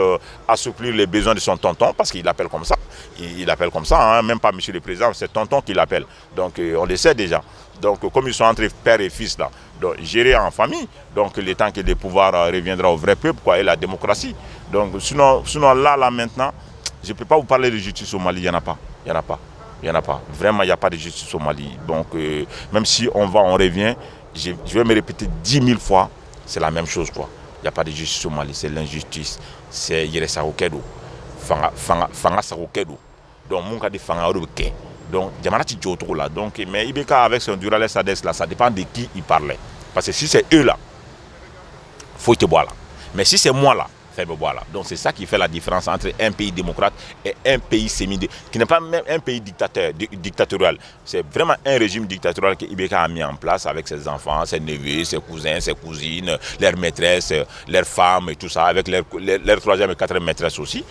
assouplir les besoins de son tonton, parce qu'il l'appelle comme ça. Il l'appelle comme ça, hein, même pas monsieur le président, c'est tonton qui l'appelle. Donc on le sait déjà. Donc comme ils sont entre père et fils là, donc gérer en famille, donc le temps que le pouvoir reviendra au vrai peuple quoi, et la démocratie. Donc sinon là maintenant, je ne peux pas vous parler de justice au Mali, il n'y en a pas. Il n'y en a pas. Il n'y en a pas. Vraiment, il n'y a pas de justice au Mali. Donc même si on revient, je vais me répéter 10 000 fois, c'est la même chose quoi. Il n'y a pas de justice au Mali, c'est l'injustice. C'est Yeresarokedo. Fanga Sarokedo. Donc mon cas de Fanga Oroke. Donc, Diamanati Djotro là. Donc, mais Ibeka avec son Durales Sades là, ça dépend de qui il parlait. Parce que si c'est eux là, faut te boire là. Mais si c'est moi là, fais-moi boire là. Donc c'est ça qui fait la différence entre un pays démocrate et un pays qui n'est pas même un pays dictatorial. C'est vraiment un régime dictatorial que Ibeka a mis en place avec ses enfants, ses neveux, ses cousins, ses cousines, leurs maîtresses, leurs femmes et tout ça, avec leurs troisième et quatrième maîtresses aussi.